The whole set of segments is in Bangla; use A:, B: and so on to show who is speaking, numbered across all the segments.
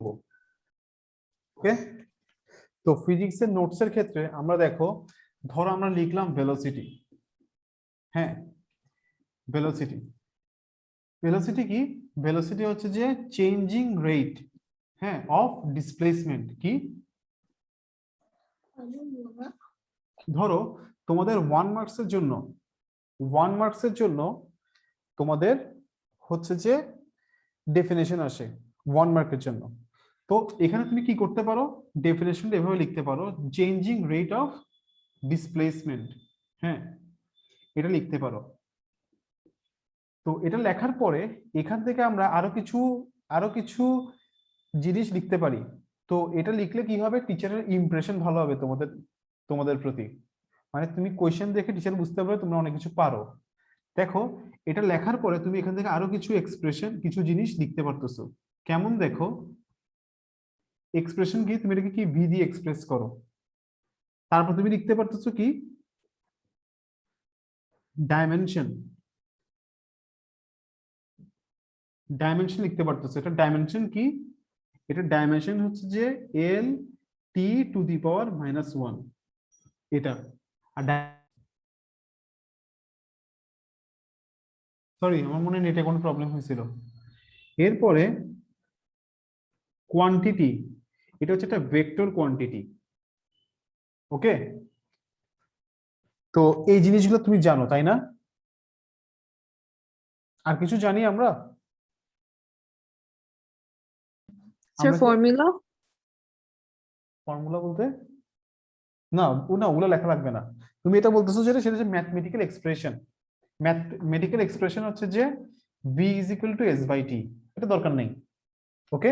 A: ওকে, তো ফিজিক্সের নোটসের ক্ষেত্রে আমরা দেখো, ধরো আমরা লিখলাম ভেলোসিটি। হ্যাঁ, ভেলোসিটি ভেলোসিটি কি? ভেলোসিটি হচ্ছে যে চেঞ্জিং রেট, হ্যাঁ, অফ ডিসপ্লেসমেন্ট। কি? ধরো তোমাদের 1 মার্কসের জন্য তোমাদের হচ্ছে যে ডেফিনেশন আসে 1 মার্কের জন্য। তো এখানে তুমি কি করতে পারো, ডেফিনেশনটা এভাবে লিখতে পারো, চেঞ্জিং রেট অফ ডিসপ্লেসমেন্ট। হ্যাঁ, এটা লিখতে পারো। তো এটা লেখার পরে এখান থেকে আমরা আরো কিছু জিনিস লিখতে পারি। তো এটা লিখলে কি হবে, টিচারের ইমপ্রেশন ভালো হবে তোমাদের প্রতি। মানে তুমি কোয়েশ্চেন দেখে টিচার বুঝতে পারবে তোমরা অনেক কিছু পারো। দেখো, এটা লেখার পরে তুমি এখান থেকে আরো কিছু এক্সপ্রেশন, কিছু জিনিস লিখতে পারতেছো। কেমন দেখো, এক্সপ্রেশন কি, তুমি এটাকে কি ভি দিয়ে এক্সপ্রেস করো। তারপর তুমি লিখতে পারতেছো কি, ডাইমেনশন। ডাইমেনশন লিখতে পারতেছো। এটা ডাইমেনশন কি? এটা ডাইমেনশন হচ্ছে যে এল টি টু দি পাওয়ার -1, এটা। আর সরি, আমার মনে হয় নেটে কোনো প্রবলেম হয়েছিল। এরপরে কোয়ান্টিটি, এটা হচ্ছে একটা ভেক্টর কোয়ান্টিটি। ওকে, তো এই জিনিসগুলো তুমি জানো তাই না? আর কিছু জানি আমরা?
B: Sir formula?
A: ফর্মুলা বলতে না, ওগুলো লেখা লাগবে না। তুমি এটা বলতেছো যেটা, সেটা হচ্ছে ম্যাথমেটিক্যাল এক্সপ্রেশন। ম্যাথমেটিক্যাল এক্সপ্রেশন হচ্ছে যে v is equal to s by t. এটা দরকার নেই। ওকে,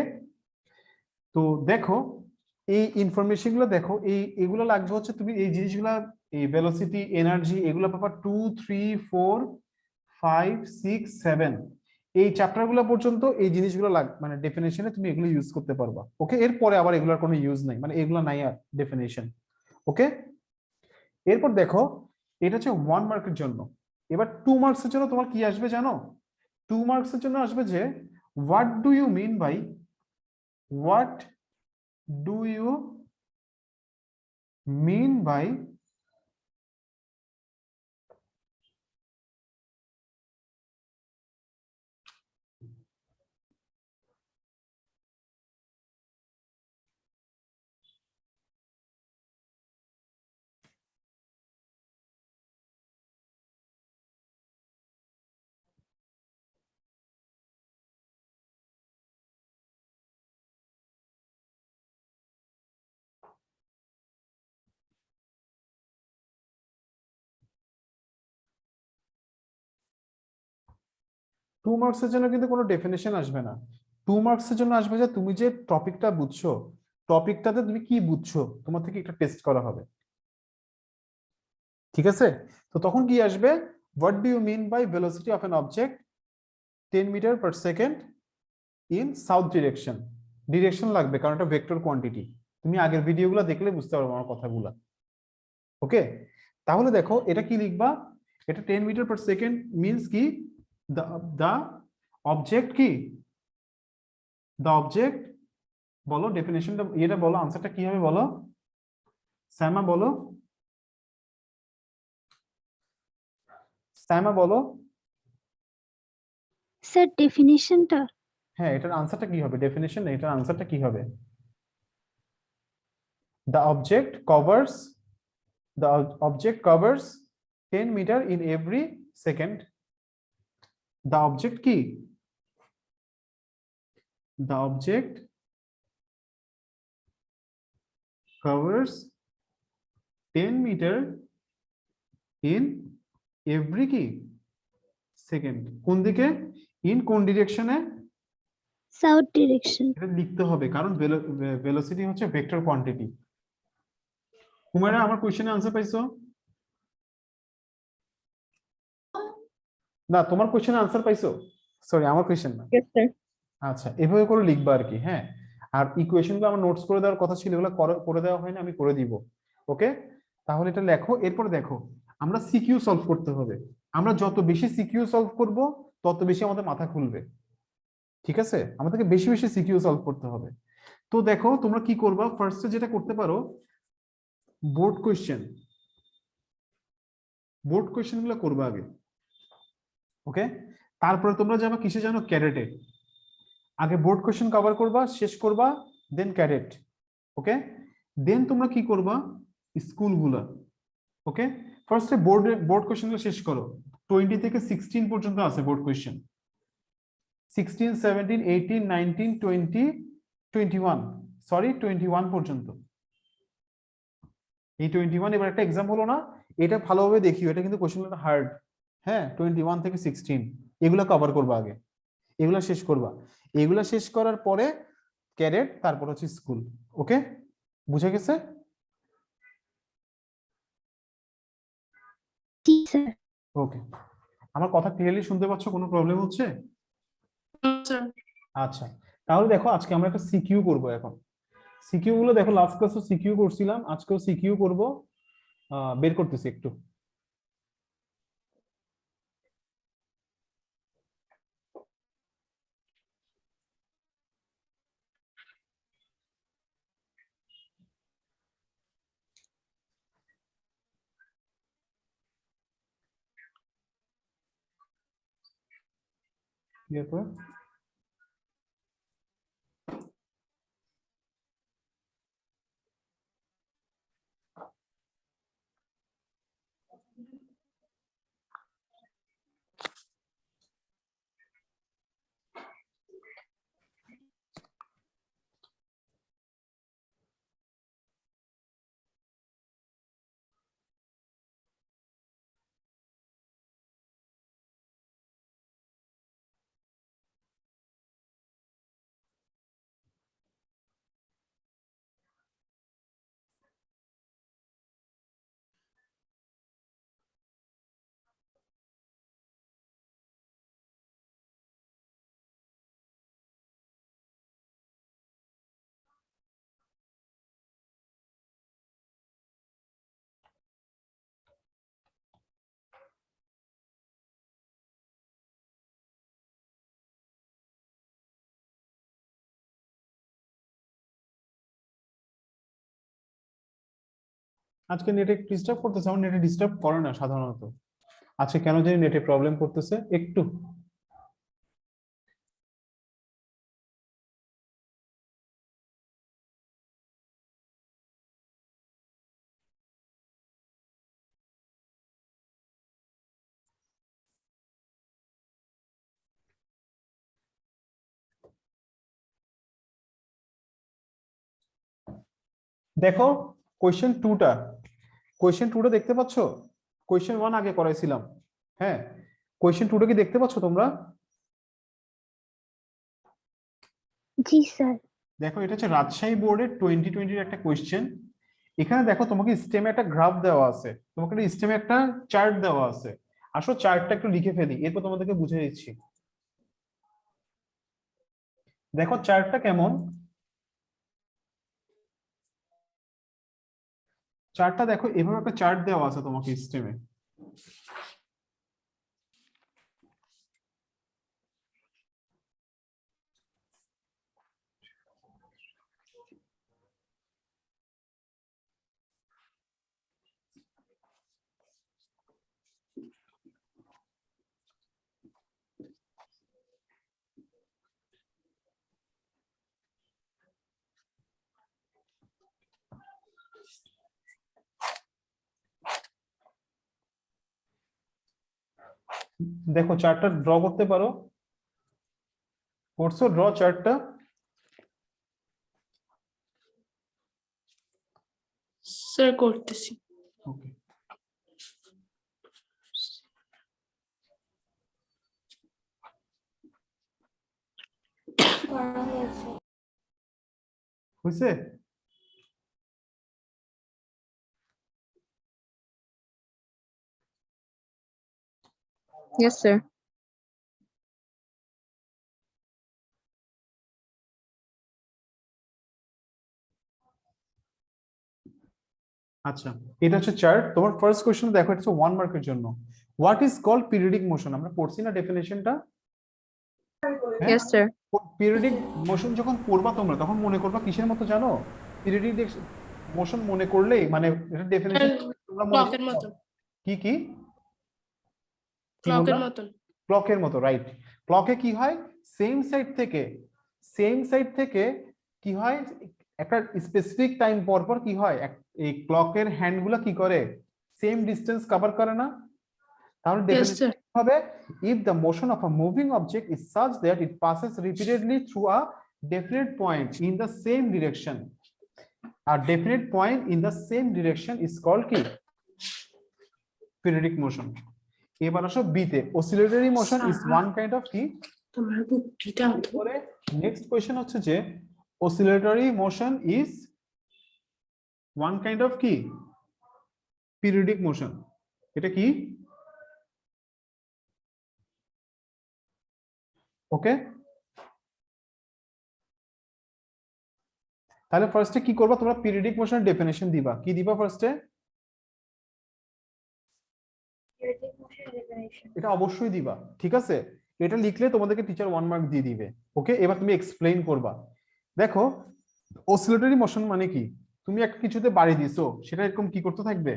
A: তো দেখো এই ইনফরমেশন গুলো দেখো, এগুলো লাগবে হচ্ছে তুমি এই জিনিসগুলা, এই ভেলোসিটি, এনার্জি, এগুলো পাবা 2, 3, 4, 5, 6, 7 এই চ্যাপ্টার গুলো পর্যন্ত। এই জিনিসগুলো মানে ডেফিনেশনে তুমি এগুলো ইউজ করতে পারবা। ওকে, এরপরে আবার এগুলোর কোনো ইউজ নাই, মানে এগুলো নাই আর ডেফিনেশন। ওকে, এরপর দেখো, এটা হচ্ছে 1 মার্কের জন্য। এবার 2 মার্কসের জন্য তোমার কি আসবে জানো? 2 মার্কসের জন্য আসবে যে what do you mean by, what do you mean by, 2 মার্কসের জন্য কিন্তু কোনো ডেফিনেশন আসবে না। 2 মার্কসের জন্য আসবে যে তুমি যে টপিকটা বুঝছো, টপিকটাতে তুমি কি বুঝছো, তোমার থেকে একটা টেস্ট করা হবে। ঠিক আছে, তো তখন কি আসবে, what do you mean by velocity of an object 10 metre per second in south direction. Direction লাগবে কারণ এটা ভেক্টর কোয়ান্টিটি। তুমি আগের ভিডিওগুলো দেখলে বুঝতে পারবে আমার কথাগুলো। ওকে, তাহলে দেখো এটা কি লিখবা, এটা 10 মিটার পার সেকেন্ড মিন্স কি, দা অবজেক্ট কি, দা অবজেক্ট, বলো ডেফিনেশনটা, এটা বলো, আনসারটা কি হবে বলো, সাইমা বলো, সাইমা বলো।
B: স্যার ডেফিনিশনটা?
A: হ্যাঁ, এটার আনসারটা কি হবে, ডেফিনেশন, এটার আনসারটা কি হবে? the object covers the object covers 10 meter in every second. the object কি, the object covers 10 meter in every কি সেকেন্ড। কোন দিকে, ইন কোন ডিরেকশনে,
B: সাউথ ডিরেকশন।
A: এটা লিখতে হবে কারণ ভেলোসিটি হচ্ছে ভেক্টর কোয়ান্টিটি। কুমারা, আমার কোশ্চেনে আনসার পাইছো? না, তোমার কোশ্চেনে আনসার পাইছো? সরি, আমার কোশ্চেন না।
B: Yes sir.
A: আচ্ছা, এভাবে করে লিখবা আর কি। হ্যাঁ, আর ইকুয়েশন গুলো আমার নোটস করে দেওয়ার কথা ছিল, এগুলো করে দেওয়া হয়নি, আমি করে দিব। ওকে, তাহলে এটা লেখো। এরপর দেখো, আমরা সিকিউ সলভ করতে হবে। আমরা যত বেশি সিকিউ সলভ করব তত বেশি আমাদের মাথা খুলবে। ঠিক আছে, আমাদেরকে বেশি বেশি সিকিউ সলভ করতে হবে। তো দেখো তোমরা কি করবা, ফার্স্টে যেটা করতে পারো, বোর্ড কোয়েশ্চেন গুলো করবা আগে, ওকে? তারপরে তোমরা যাবা কিসে জানো, ক্যাডেটে। আগে বোর্ড কোয়েশ্চেন কভার করবা, শেষ করবা, দেন ক্যাডেট, ওকে? দেন তোমরা কি করবা, স্কুলগুলা, ওকে? ফার্স্টে বোর্ড কোয়েশ্চেনগুলো শেষ করো। 20 থেকে 16 পর্যন্ত আছে বোর্ড কোয়েশ্চেন। 16, 17, 18, 19, 20, 21, সরি 21 পর্যন্ত। এই 21 এবার একটা এক্সাম হলো না, এটা ভালোভাবে দেখিও, এটা কিন্তু কোশ্চেনটা হার্ড। হ্যাঁ, 21 থেকে 16 এগুলো কভার করবা আগে, এগুলা শেষ করবা। এগুলা শেষ করার পরে ক্যাডেট, তারপর হচ্ছে স্কুল, ওকে? বুঝে গেছে?
B: জি স্যার।
A: ওকে, আমার কথা ক্লিয়ারলি শুনতে পাচ্ছ? কোনো প্রবলেম হচ্ছে? আচ্ছা, তাহলে দেখো আজকে আমরা একটা সিকিউ করব। এখন সিকিউ গুলো দেখো, লাস্ট ক্লাসে সিকিউ করছিলাম, আজকেও সিকিউ করব। বের করতেছি একটু। দেখো আজকে নেটে ডিস্টার্ব করতেছে, আমার নেটে ডিস্টার্ব করে না সাধারণত, আজকে কেন জানি নেটে প্রবলেম করতেছে একটু। দেখো কোয়েশ্চেন টুটা দেখতে পাচ্ছ? কোয়েশ্চেন 1 আগে করাইছিলাম, হ্যাঁ? কোয়েশ্চেন টুটা কি দেখতে পাচ্ছ তোমরা?
B: জি স্যার।
A: দেখো এটা হচ্ছে রাজশাহী বোর্ডের 2020 একটা কোয়েশ্চেন। এখানে দেখো তোমাকে স্টেমে একটা গ্রাফ দেওয়া আছে, তোমাকে স্টেমে একটা চার্ট দেওয়া আছে। আসো চার্টটা একটু লিখে ফেলি, এরপর তোমাদেরকে বুঝিয়ে দিচ্ছি। দেখো চার্টটা কেমন, চার্টটা দেখো এভাবে একটা চার্ট দেওয়া আছে তোমাকে স্টেমে। দেখো চার্টটা ড্র করতে পারো, করছো ড্র চার্টটা?
C: স্যার করতেছি।
A: ওকে, হয়েছে?
B: Yes sir.
A: আচ্ছা, এটা হচ্ছে চার্ট। তোমার ফার্স্ট কোশ্চেন দেখো, এটা হচ্ছে 1 মার্কের জন্য। What is called periodic motion? আমরা পড়ছি না ডেফিনেশনটা?
D: Yes, sir.
A: পিরিয়ডিক মোশন যখন পড়বা তোমরা তখন মনে করবা কিসের মতো জানো? পিরিয়ডিক মোশন মনে করলেই মানে এটা ডেফিনিশন তোমরা মনে
C: ক্লকের মতো
A: কি কি
C: ক্লকের মতন
A: ক্লকের মতো, রাইট। ক্লকে কি হয়, সেম সাইড থেকে কি হয়, একটা স্পেসিফিক টাইম পর পর কি হয়, এই ক্লকের হ্যান্ডগুলো কি করে, সেম ডিসটেন্স কভার করে না? তাহলে
C: Yes,
A: ডেফিনেশন
C: sir.
A: হবে, if the motion of a moving object is such that it passes repeatedly through a definite point in the same direction, a definite point in the same direction is called কি, periodic motion. এবার আসো বি তে, oscillatory motion is one kind of কি।
C: তোমার বুকটিটা
A: পরে নেক্সট কোশ্চেন হচ্ছে যে oscillatory motion is one kind of কি, periodic motion। এটা কি? ওকে, তাহলে ফার্স্টে কি করবা তোমরা, পিরিয়ডিক মোশনের ডেফিনেশন দিবা, কি দিবা ফার্স্টে? এটা অবশ্যই দিবা, ঠিক আছে? এটা লিখলে তোমাদেরকে টিচার 1 মার্ক দিয়ে দিবে। ওকে, এবার তুমি এক্সপ্লেইন করবা। দেখো অসিলেটরি মোশন মানে কি, তুমি একটা কিছুতে বাড়ি দিছো, সেটা এরকম কি করতে থাকবে,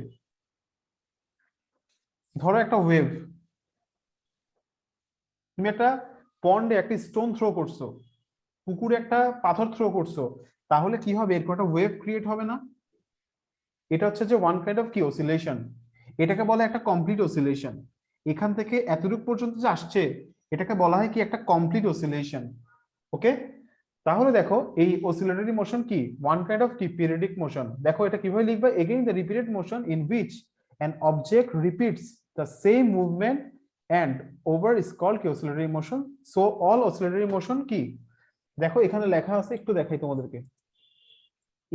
A: ধরো একটা ওয়েভ, তুমি একটা পন্ডে একটা স্টোন থ্রো করছো, পুকুরে একটা পাথর থ্রো করছো, তাহলে কি হবে, এরকম একটা ওয়েভ ক্রিয়েট হবে না? এটা হচ্ছে যে ওয়ান কাইন্ড অফ কি, অসিলেশন। এটাকে বলে একটা কমপ্লিট অসিলেশন। এখান থেকে এতটুকু পর্যন্ত যে আসছে এটাকে বলা হয় কি, একটা কমপ্লিট অসিলেশন। ওকে, তাহলে দেখো এই অসিলেটরি মোশন কি, ওয়ান কাইন্ড অফ কি, পিরিয়ডিক মোশন। দেখো এটা কিভাবে লিখবে, again the repeated motion in which an object repeats the same movement and over is called কি, oscillatory motion. So all oscillatory motion কি, দেখো এখানে লেখা আছে, একটু দেখাই তোমাদেরকে,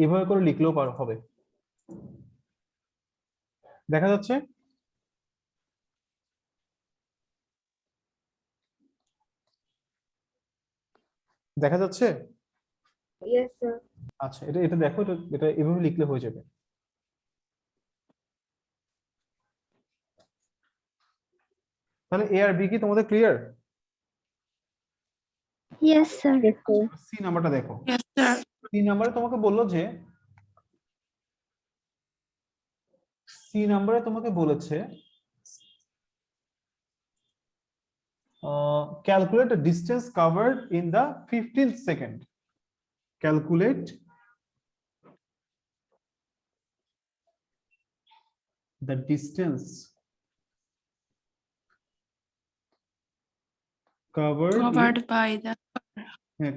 A: এভাবে করে লিখলেও হবে, দেখা যাচ্ছে? দেখা যাচ্ছে?
B: Yes, sir.
A: আচ্ছা, এটা এটা দেখো, এটা এটা এভাবে লিখলে হয়ে যাবে। তাহলে এ আর বি কি তোমাদের ক্লিয়ার?
B: Yes, sir.
A: সি নাম্বারটা দেখো,
C: Yes, sir.
A: সি নাম্বারে তোমাকে বললো যে, সি নাম্বারে তোমাকে বলেছে calculate the distance covered in the 15th second. Calculate the distance
C: Covered by the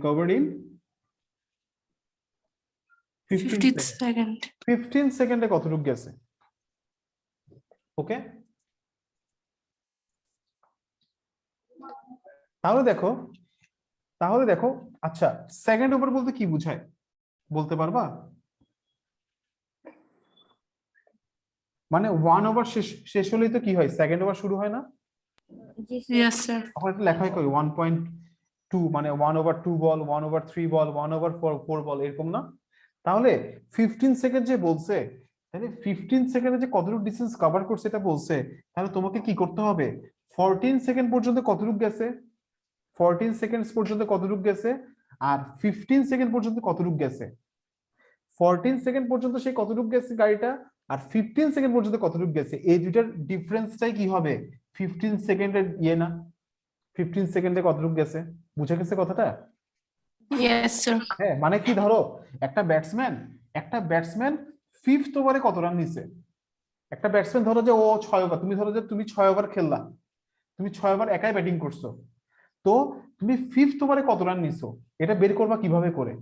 A: covered in
C: 50th second.
A: 15 সেকেন্ডে কতটুকু গেছে? ওকে, তাহলে দেখো আচ্ছা, সেকেন্ড ওভার বলতে কি বোঝায় বলতে পারবা? মানে 1 ওভার শেষ হলেই তো কি হয়, সেকেন্ড ওভার শুরু হয় না?
C: Yes, sir.
A: তখন এটা লেখা হয় কই, 1.2, মানে 1/2 বল, 1/3 বল, 1/4 বল, এরকম না? তাহলে 15 সেকেন্ড যে বলছে, তাহলে 15 সেকেন্ডে যে কতটুকু ডিসটেন্স কভার করছে এটা বলছে, তাহলে তোমাকে কি করতে হবে, 14 সেকেন্ড পর্যন্ত কতটুকু গেছে, 14 সেকেন্ডস পর্যন্ত কতটুকু গেছে, আর 15 সেকেন্ড পর্যন্ত কতটুকু গেছে। 14 সেকেন্ড পর্যন্ত সে কতটুকু গেছে গাড়িটা, আর 15 সেকেন্ড পর্যন্ত কতটুকু গেছে, এই দুইটার ডিফারেন্সটাই কি হবে, 15 সেকেন্ডের ইয়ে না, 15 সেকেন্ডে কতটুকু গেছে, বুঝে গেছে কথাটা?
C: Yes, sir.
A: হ্যাঁ, মানে কি, ধরো একটা ব্যাটসম্যান 5th ওভারে কত রান নিছে, একটা ব্যাটসম্যান ধরো যে ও 6 ওভার, তুমি ধরো যে তুমি 6 ওভার খেললা, তুমি 6 ওভার একাই ব্যাটিং করছো, তো তুমি 5th ওভারে কত রান নিছো, এটা বের করবা কিভাবে করে?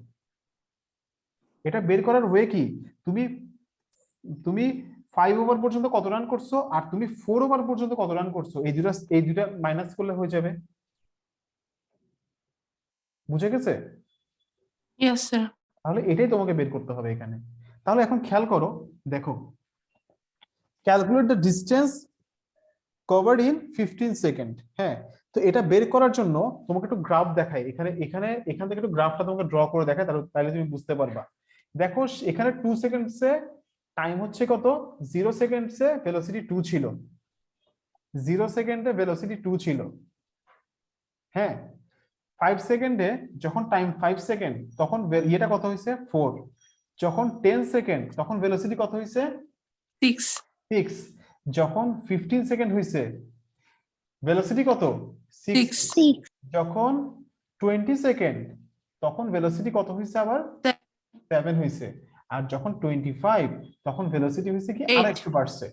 A: এটা বের করার ওয়ে কি, তুমি তুমি 5 ওভার পর্যন্ত কত রান করছো আর তুমি 4 ওভার পর্যন্ত কত রান করছো, এই দুটা মাইনাস করলে হয়ে যাবে। বুঝে গেছে?
C: Yes, sir.
A: তাহলে এটাই তোমাকে বের করতে হবে এখানে। তাহলে এখন খেয়াল করো, দেখো calculate the distance covered in 15 second. হ্যাঁ, তো এটা বের করার জন্য তোমাকে একটু গ্রাফ দেখাই, এখান থেকে একটু গ্রাফটা তোমাকে ড্র করে দেখাই, তাহলে তুমি বুঝতে পারবা। দেখো এখানে 2 সেকেন্ডসে টাইম হচ্ছে কত, 0 সেকেন্ডসে ভেলোসিটি 2 ছিল, 0 সেকেন্ডে ভেলোসিটি 2 ছিল। হ্যাঁ, 5 সেকেন্ডে যখন টাইম 5 সেকেন্ড তখন ইয়েটা কত হয়েছে 4, যখন 10 সেকেন্ড তখন ভেলোসিটি কত হয়েছে
C: 6.
A: 6, যখন 15 সেকেন্ড হয়েছে ভেলোসিটি কত 6,
C: 6.
B: 6.
A: যখন 20 সেকেন্ড তখন ভেলোসিটি কত হয়েছে আবার 7 হয়েছে, আর যখন 25 তখন ভেলোসিটি হয়েছে কি
C: 8.
A: আরেকটু বাড়ছে।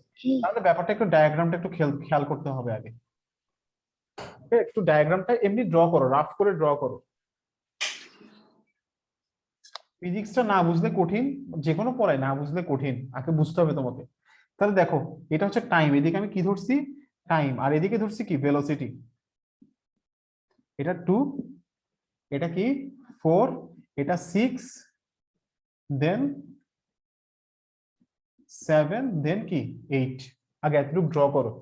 A: তাহলে ব্যাপারটা একটু ডায়াগ্রামটা একটু খেয়াল করতে হবে আগে। একটু ডায়াগ্রামটা এমনি ড্র করো, রাফ করে ড্র করো। ফিজিক্সটা না বুঝলে কঠিন, যে কোনো পড়ায় না বুঝলে কঠিন, আগে বুঝতে হবে তোমাকে। তাহলে দেখো এটা হচ্ছে টাইম, এদিকে আমি কি ধরছি টাইম, আর এদিকে ধরছি কি ভেলোসিটি। এটা 2, এটা কি 4, এটা 6, দেন 7, দেন কি 8। আগে এতটুকু ড্র করো।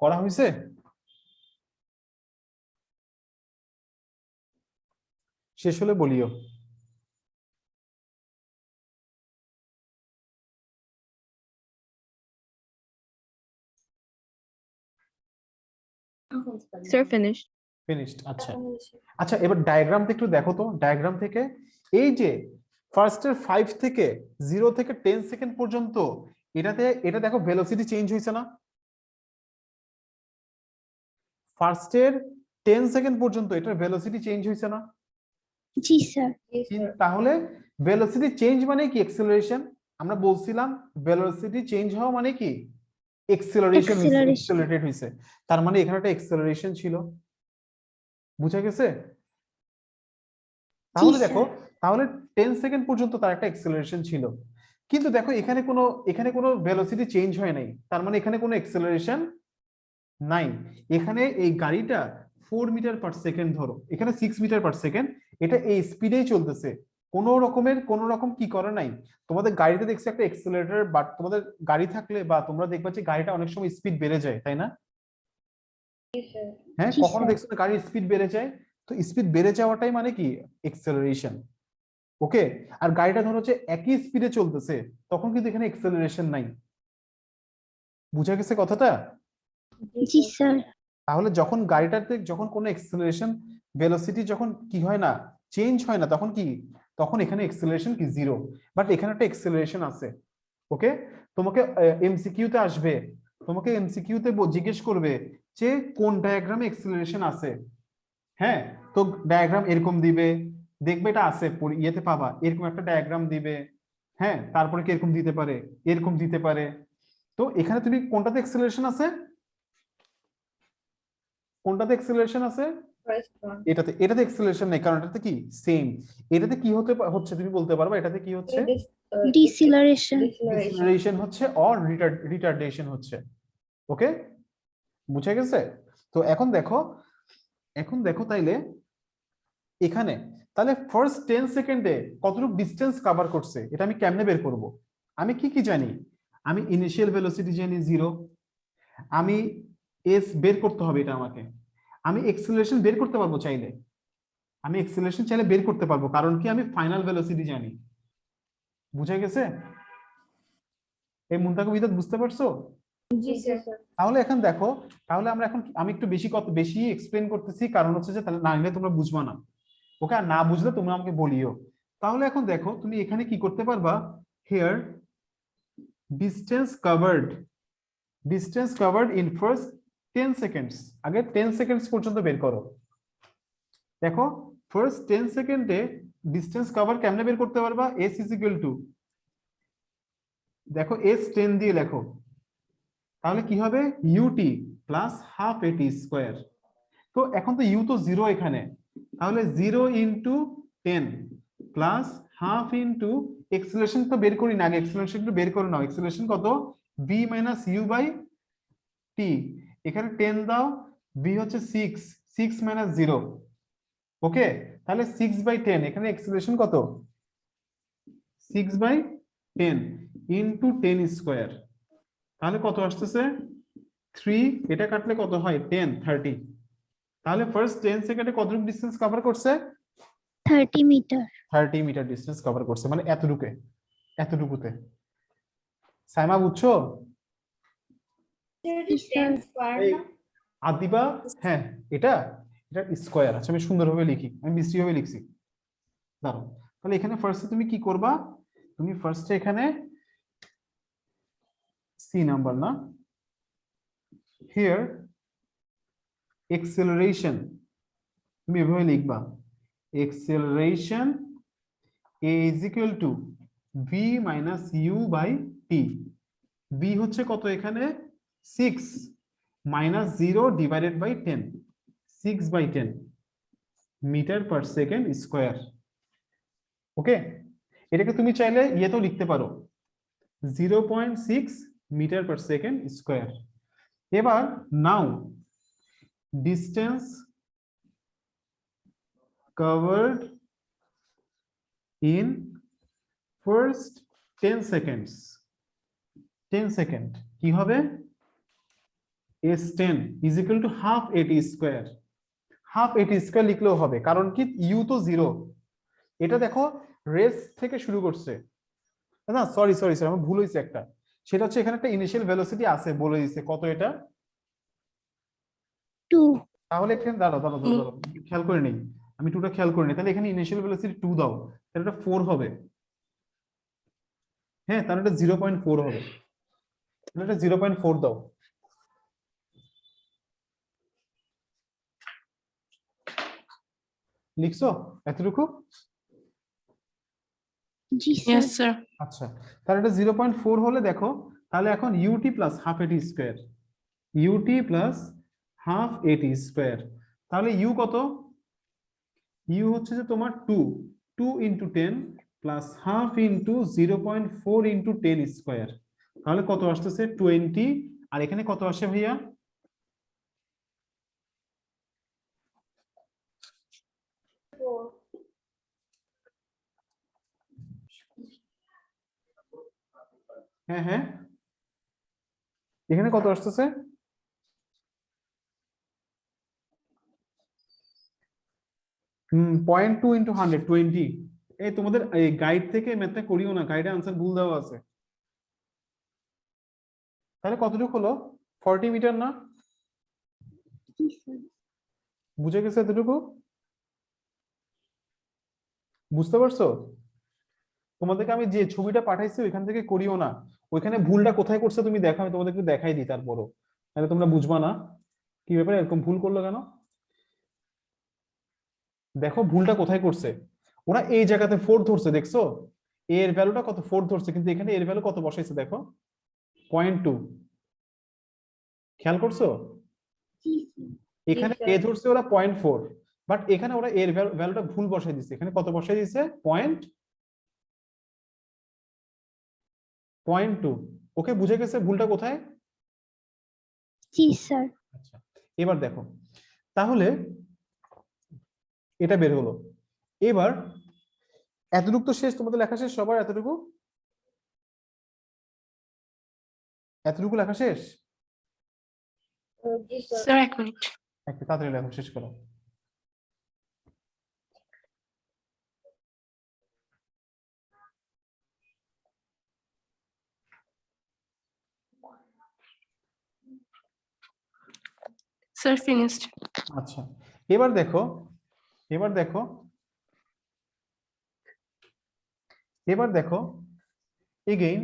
A: করা হয়েছে? শেষ হলে বলিও।
B: Sir, finished.
A: ফিনিশড। আচ্ছা আচ্ছা, এবার ডায়াগ্রামটা একটু দেখো তো। ডায়াগ্রাম থেকে এই যে ফার্স্টের 5 থেকে 0 থেকে 10 সেকেন্ড পর্যন্ত এটা দেখো ভেলোসিটি চেঞ্জ হয়েছে না? ফার্স্টের 10 সেকেন্ড পর্যন্ত এটার ভেলোসিটি চেঞ্জ হয়েছে না?
B: জি স্যার।
A: তাহলে ভেলোসিটি চেঞ্জ মানে কি অ্যাক্সেলারেশন। আমরা বলছিলাম ভেলোসিটি চেঞ্জ হওয়া মানে কি অ্যাক্সেলারেশন, অ্যাক্সেলারেটেড হইছে। তার মানে এখানে একটা অ্যাক্সেলারেশন ছিল, বুঝা গেছে? তাহলে দেখো, তাহলে 10 সেকেন্ড পর্যন্ত তার একটা অ্যাক্সেলারেশন ছিল, কিন্তু দেখো এখানে কোনো ভেলোসিটি চেঞ্জ হয় নাই, তার মানে এখানে কোনো অ্যাক্সেলারেশন নাই। এখানে এই গাড়িটা 4 মিটার পার সেকেন্ড, ধরো এখানে 6 মিটার পার সেকেন্ড, এটা এই স্পিডেই চলতেছে, কোনো রকম কি করে নাই। তোমাদের গাড়িতে দেখছি একটা অ্যাক্সেলারেটর, বাট তোমাদের গাড়ি থাকলে বা তোমরা দেখবা যে গাড়িটা অনেক সময় স্পিড বেড়ে যায়, তাই না? হ্যাঁ,
B: জি,
A: কখনো
B: স্যার।
A: দেখছো না গাড়ির স্পিড বেড়ে যায়? তো স্পিড বেড়ে যাওয়াটাই মানে কি অ্যাক্সেলারেশন। ওকে, আর গাড়িটা ধরো যে একই স্পিডে চলতেছে, তখন কিন্তু এখানে অ্যাক্সেলারেশন নাই। বুঝা গেছে কথাটা?
B: জি স্যার।
A: তাহলে যখন গাড়িটাতে যখন কোনো অ্যাক্সেলারেশন ভেলোসিটি যখন কি হয় না, চেঞ্জ হয় না, তখন কি, তখন এখানে অ্যাক্সেলারেশন কি জিরো। বাট এখানে একটা অ্যাক্সেলারেশন আছে। ওকে, তোমাকে এমসিকিউতে আসবে, তোমাকে এমসিকিউতে জিজ্ঞেস করবে যে কোন ডায়াগ্রামে অ্যাক্সেলারেশন আছে। হ্যাঁ, তো ডায়াগ্রাম এরকম দিবে, দেখবে এটা আছে ইয়েতে পাবা, এরকম একটা ডায়াগ্রাম দিবে। হ্যাঁ, তারপরে কি এরকম দিতে পারে, এরকম দিতে পারে। তো এখানে তুমি কোনটাতে অ্যাক্সেলারেশন আছে, কোনটাতে অ্যাক্সেলারেশন আছে? এটাতে অ্যাক্সেলারেশন নেই, কারণ এটাতে কি সেম। এটাতে কি হচ্ছে তুমি বলতে পারবা এটাতে কি হচ্ছে?
B: ডিসিলারেশন।
A: ডিসেলারেশন হচ্ছে অর রিটার্ডেশন হচ্ছে। ওকে, বুঝে গেছে? তো এখন দেখো তাইলে এখানে, তাহলে ফার্স্ট 10 সেকেন্ডে কতটুকু ডিসটেন্স কভার করছে এটা আমি কেমনে বের করব? আমি কি জানি? আমি ইনিশিয়াল ভেলোসিটি জানি 0, আমি এস বের করতে হবে এটা আমাকে। আমি এক্সেলারেশন বের করতে পারবো চাইলে, আমি এক্সেলারেশন চাইলে বের করতে পারবো, কারণ কি আমি ফাইনাল ভেলোসিটি জানি। বুঝা গেছে? এই মুনতাকু বিদাত বুঝতে পারছো?
B: জি স্যার।
A: তাহলে এখন দেখো, তাহলে আমি একটু বেশি এক্সপ্লেন করতেছি, কারণ হচ্ছে যে তাহলে না নিলে তোমরা বুঝবা না। ওকে, আর না বুঝলে তোমরা আমাকে বলিও। তাহলে এখন দেখো তুমি এখানে কি করতে পারবা, here distance covered in first 10 seconds, আগে 10 সেকেন্ডস পর্যন্ত বের করো। দেখো ফার্স্ট 10 সেকেন্ডে ডিস্টেন্স কভার কেমনে বের করতে পারবা? s ইজ ইকুয়াল টু, দেখো s 10 দিয়ে লেখো, তাহলে কি হবে ut plus half at square. তো এখন তো ইউ তো 0 এখানে, তাহলে 0 into 10 plus half into acceleration তো বের করি না, আগে এক্সেলারেশন একটু বের করে নাও। এক্সেলারেশন কত? v minus you by T. এখানে 10 দাও, v হচ্ছে 6 মাইনাস 0। ওকে, তাহলে 6/10, এখানে এক্সেলারেশন কত? 6/10 ইন্টু 10 স্কোয়ার, তাহলে কত আসতেছে 3, এটা কাটলে কত হয় 10 30, তাহলে ফার্স্ট 10 সেকেন্ডে কতটুকু ডিসটেন্স কভার করছে
B: 30 মিটার।
A: 30 মিটার ডিসটেন্স কভার করছে, মানে এতটুকুতে। সাইমা বুঝছো? এই আদিবা, হ্যাঁ এটা এটা স্কোয়ার। আচ্ছা আমি সুন্দরভাবে লিখি, আমি বিশ্রীভাবে লিখছি, দাঁড়াও। তাহলে এখানে ফার্স্টে তুমি কি করবা, তুমি ফার্স্টে এখানে সি নাম্বার না, হিয়ার এক্সেলারেশন তুমি এভাবে লিখবা, acceleration a is equal to v minus u by t। v হচ্ছে কত এখানে 6 minus 0 divided by 10, 6 by 10 metre per second square. Okay, এটাকে তুমি চাইলে ইয়েতেও লিখতে পারো 0.6 মিটার পার সেকেন্ড স্কোয়ার। এবার now distance covered in first 10 seconds, 10 second কি হবে s10 is equal to half at square. Half at square লিখলেও হবে, কারণ কি u তো 0, এটা দেখো রেস থেকে শুরু করছে না, সরি সরি সরি আমার ভুল হয়েছে একটা, সেটা হচ্ছে এখানে একটা ইনিশিয়াল ভেলোসিটি আছে বলে দিচ্ছে, কত এটা
B: 2।
A: তাহলে এখানে দাঁড়াও দাঁড়াও দাঁড়াও দাঁড়াও, খেয়াল করে নেই, আমি 2টা খেয়াল করে নেই, তাহলে এখানে ইনিশিয়াল ভেলোসিটি 2 দাও, তাহলে এটা 4 হবে। হ্যাঁ তাহলে এটা 0.4 হবে, তাহলে এটা 0.4 দাও। লিখছো এতটুকু?
B: জি স্যার।
C: Yes, sir.
A: আচ্ছা, তাহলে এটা 0.4 হলে দেখো, তাহলে এখন ut প্লাস হাফ এটি স্কোয়ার, ut প্লাস হাফ এটি স্কোয়ার, তাহলে u কত, u হচ্ছে যে তোমার 2 into 10 plus half into 0.4 into 10 square, তাহলে কত আসতেছে 20, আর এখানে কত আসে ভাইয়া হ্যাঁ হ্যাঁ এখানে কত আসতেছে 0.2 ইন্টু 100 20। এই তোমাদের এই গাইড থেকে ম্যাথটা করিও না, গাইডে আনসার ভুল দেওয়া আছে। তাহলে কতটুকু হলো 40 মিটার না?
B: জি স্যার।
A: বুঝে গেছে এতটুকু? বুঝতে পারছো? তোমাদেরকে আমি যে ছবিটা পাঠাইছি ওইখান থেকে করিও না, ওইখানে ভুলটা কোথায় করছে তুমি দেখো, আমি তোমাদেরকে দেখাই দিই তারপরও, তাহলে তোমরা বুঝবা না কি ব্যাপারে এরকম ভুল করলো কেন। দেখো ভুলটা কোথায় করছে, ওরা এই জায়গাতে 4 ধরছে, দেখছো এর ভ্যালুটা কত 4 ধরছে, কিন্তু এখানে এর ভ্যালু কত বসাইছে দেখো 0.2, খেয়াল করছো?
B: জি স্যার।
A: এখানে এ ধরছে ওরা 0.4, বাট এখানে ওরা এর ভ্যালুটা ভুল বসাই দিচ্ছে, এখানে কত বসাই দিচ্ছে 0.2। ওকে বুঝে গেছে ভুলটা কোথায়?
B: জি স্যার।
A: আচ্ছা এবার দেখো, তাহলে এটা বের হলো। এবার এতটুকু তো শেষ, তোমাদের লেখা শেষ সবার? এতটুকু লেখা শেষ?
C: Sir, এক মিনিট।
A: একটা তাড়াতাড়ি লেখা শেষ করো।
C: Sir, finished.
A: আচ্ছা এবার দেখো, এবার দেখো, এবার দেখো এগেইন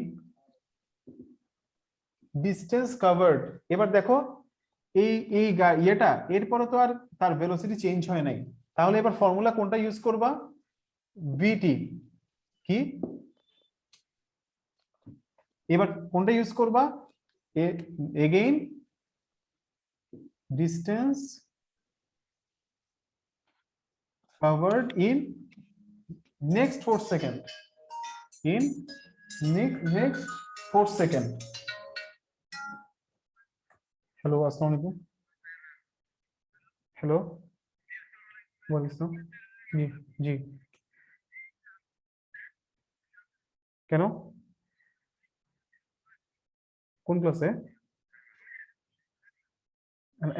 A: ডিস্টেন্স কভার্ড। এবার দেখো এই এই ইয়েটা এরপরে তো আর তার ভেলোসিটি চেঞ্জ হয় নাই, তাহলে এবার ফর্মুলা কোনটা ইউজ করবা? ভিটি কি, এবার কোনটা ইউজ করবা? Again distance covered in next 4 second, in next 4 second। Hello अस्सलाम वालेकुम, हेलो वालेकुम जी जी, কেন কোন ক্লাসে?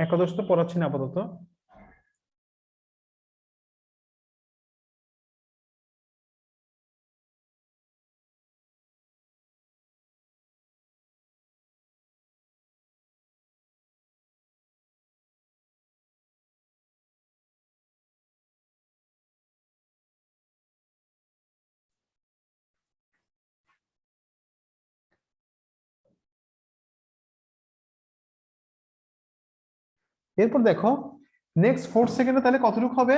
A: একাদশ তো পড়াচ্ছি না আপাতত। এরপর দেখো নেক্সট 4 সেকেন্ডে তাহলে কতটুকু হবে?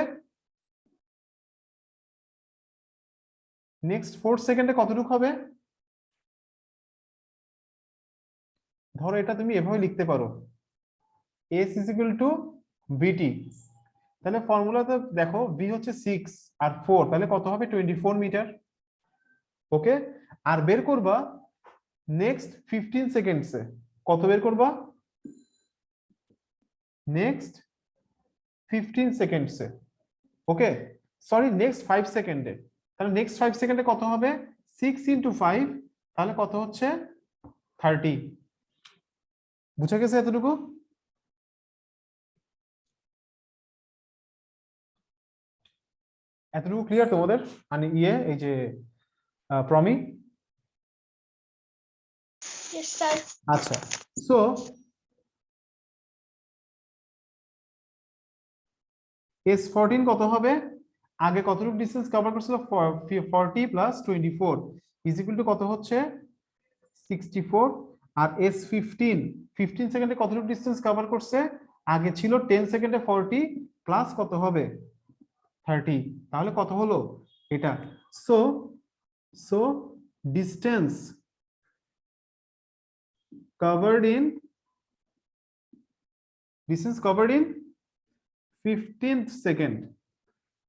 A: নেক্সট 4 সেকেন্ডে কতটুকু হবে? ধরো এটা তুমি এভাবে লিখতে পারো, s is equal to vt। তাহলে ফর্মুলাতে দেখো v হচ্ছে 6 আর 4, তাহলে কত হবে? 24 মিটার। ওকে, আর বের করবা নেক্সট 15 সেকেন্ডসে। কত বের করবা? নেক্সট 15 সেকেন্ডসে। ওকে, সরি নেক্সট 5 সেকেন্ডে। তাহলে নেক্সট 5 সেকেন্ডে কত হবে? 6 into 5, তাহলে কত হচ্ছে? 30। বুঝা গেছে এতটুকু? এতটুকু ক্লিয়ার তোমাদের? মানে এই যে প্রমি?
B: Yes, sir.
A: আচ্ছা, সো S14 কত হবে? আগে কতটুকু ডিসটেন্স কভার করছিল? 40 প্লাস 24 ইজ ইকুয়াল টু কত হচ্ছে? 64। আর S15 15 সেকেন্ডে কতটুকু ডিসটেন্স কভার করছে? আগে ছিল 10 সেকেন্ডে 40 প্লাস কত হবে? 30। তাহলে কত হলো এটা? So so distance covered in 15th second.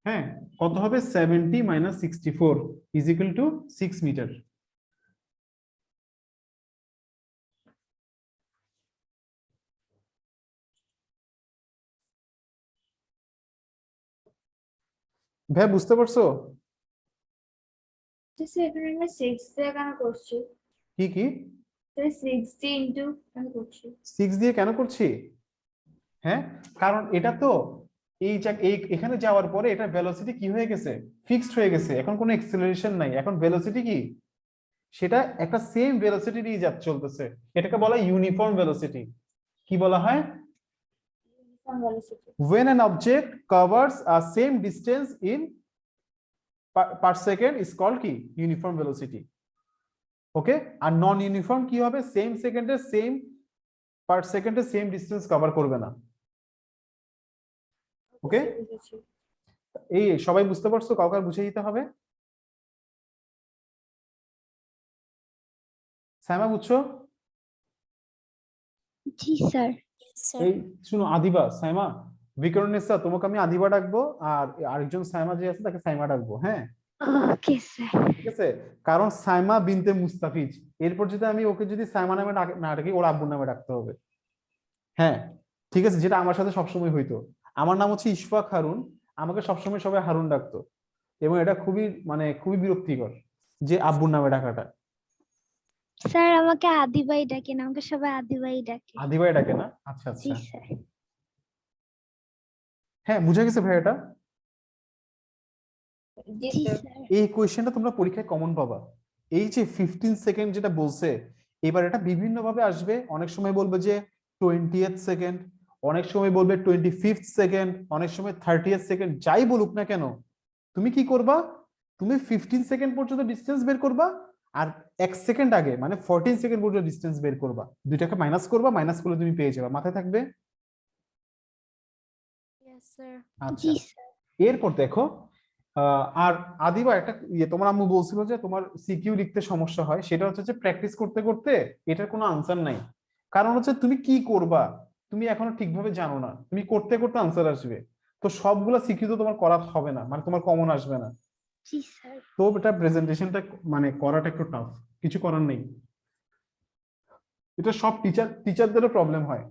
A: হ্যাঁ, কত হবে? 70 minus 64 is equal to 6 meter. ভাই বুঝতে পারছো?
D: এখানে আমরা 6 দিয়ে কেন করছি?
A: কি কি?
D: 60 ইনটু কেন করছি?
A: 6 দিয়ে কেন করছি? হ্যাঁ, কারণ এটা তো এখানে যাওয়ার পরে এটা ভেলোসিটি কি হয়ে গেছে? ফিক্সড হয়ে গেছে। এখন কোনো এক্সেলারেশন নাই, এখন ভেলোসিটি কি? সেটা একটা সেম ভেলোসিটি নিয়ে চলতেছে। এটাকে বলা হয় ইউনিফর্ম ভেলোসিটি। কি বলা হয়? When an object covers a same distance in per second is called কি? Uniform velocity. ওকে, আর নন ইউনিফর্ম কি হবে? সেম সেকেন্ডে সেম পার সেকেন্ডে সেম ডিসটেন্স কভার করবে না। ওকে, এই সবাই বুঝতে পারছো? কাউকে বুঝিয়ে দিতে হবে? সাইমা বুঝছো?
B: জি স্যার।
A: এই শুনো, আদিবা সাইমা বিকরণেসা, তোমাকে আমি আদিবা ডাকবো, আর আরেকজন সাইমা যে আছে তাকে সাইমা ডাকবো। হ্যাঁ,
B: ওকে স্যার।
A: ঠিক আছে? কারণ সাইমা বিনতে মুস্তাফিজ, এরপর যদি আমি ওকে যদি সাইমা নামে না ডাকি, ওর আব্বুর নামে ডাকতে হবে। হ্যাঁ, ঠিক আছে? যেটা আমার সাথে সবসময় হইতো। আমার নাম হচ্ছে ইশফাক হারুন, আমাকে সবসময় সবাই হারুন ডাকতো, এবং এটা খুবই বিরক্তিকর যে আব্বুর নামে ডাকাটা।
B: স্যার আমাকে আদিবাই ডাকেন, আমাকে সবাই আদিবাই ডাকে।
A: আদিবাই ডাকে না? আচ্ছা
B: জি
A: আচ্ছা,
B: স্যার।
A: হ্যাঁ বুঝা গেছে ভাই। এটা
D: জি
B: জি
D: স্যার।
B: স্যার।
A: এই কোয়েশ্চেনটা তোমরা পরীক্ষায় কমন পাবা। এই যে 15 সেকেন্ড যেটা বলছে, এবার এটা বিভিন্ন ভাবে আসবে। অনেক সময় বলবে যে 20th সেকেন্ড, অনেক সময় বলবে 25th সেকেন্ড, অনেক সময় 30th সেকেন্ড। যাই বলুক না কেন, তুমি কি করবা? তুমি 15 সেকেন্ড পর্যন্ত ডিসটেন্স বের করবা, আর 1 সেকেন্ড আগে মানে 14 সেকেন্ড পর্যন্ত ডিসটেন্স বের করবা। দুইটাকে মাইনাস করবা, মাইনাস করলে তুমি পেয়ে যাবে। মাথায় থাকবে?
D: Yes sir.
A: আচ্ছা,
B: জি স্যার।
A: এরপর দেখো আর আদিবা একটা তোমার আম্মু বলছিল যে তোমার সিকিউ লিখতে সমস্যা হয়, সেটা হচ্ছে যে প্র্যাকটিস করতে করতে এটার কোনো আনসার নাই। কারণ হচ্ছে তুমি কি করবা তুমি এখনো ঠিকভাবে জানো না, তুমি করতে করতে আনসার আসবে। তো সবগুলা সিকিউ তো তোমার করা হবে না, মানে তোমার কমন আসবে না।
B: জি স্যার।
A: তো এটা প্রেজেন্টেশনটা করাটা একটু টাফ, কিছু করার নেই। এটা সব টিচারদেরও প্রবলেম হয়,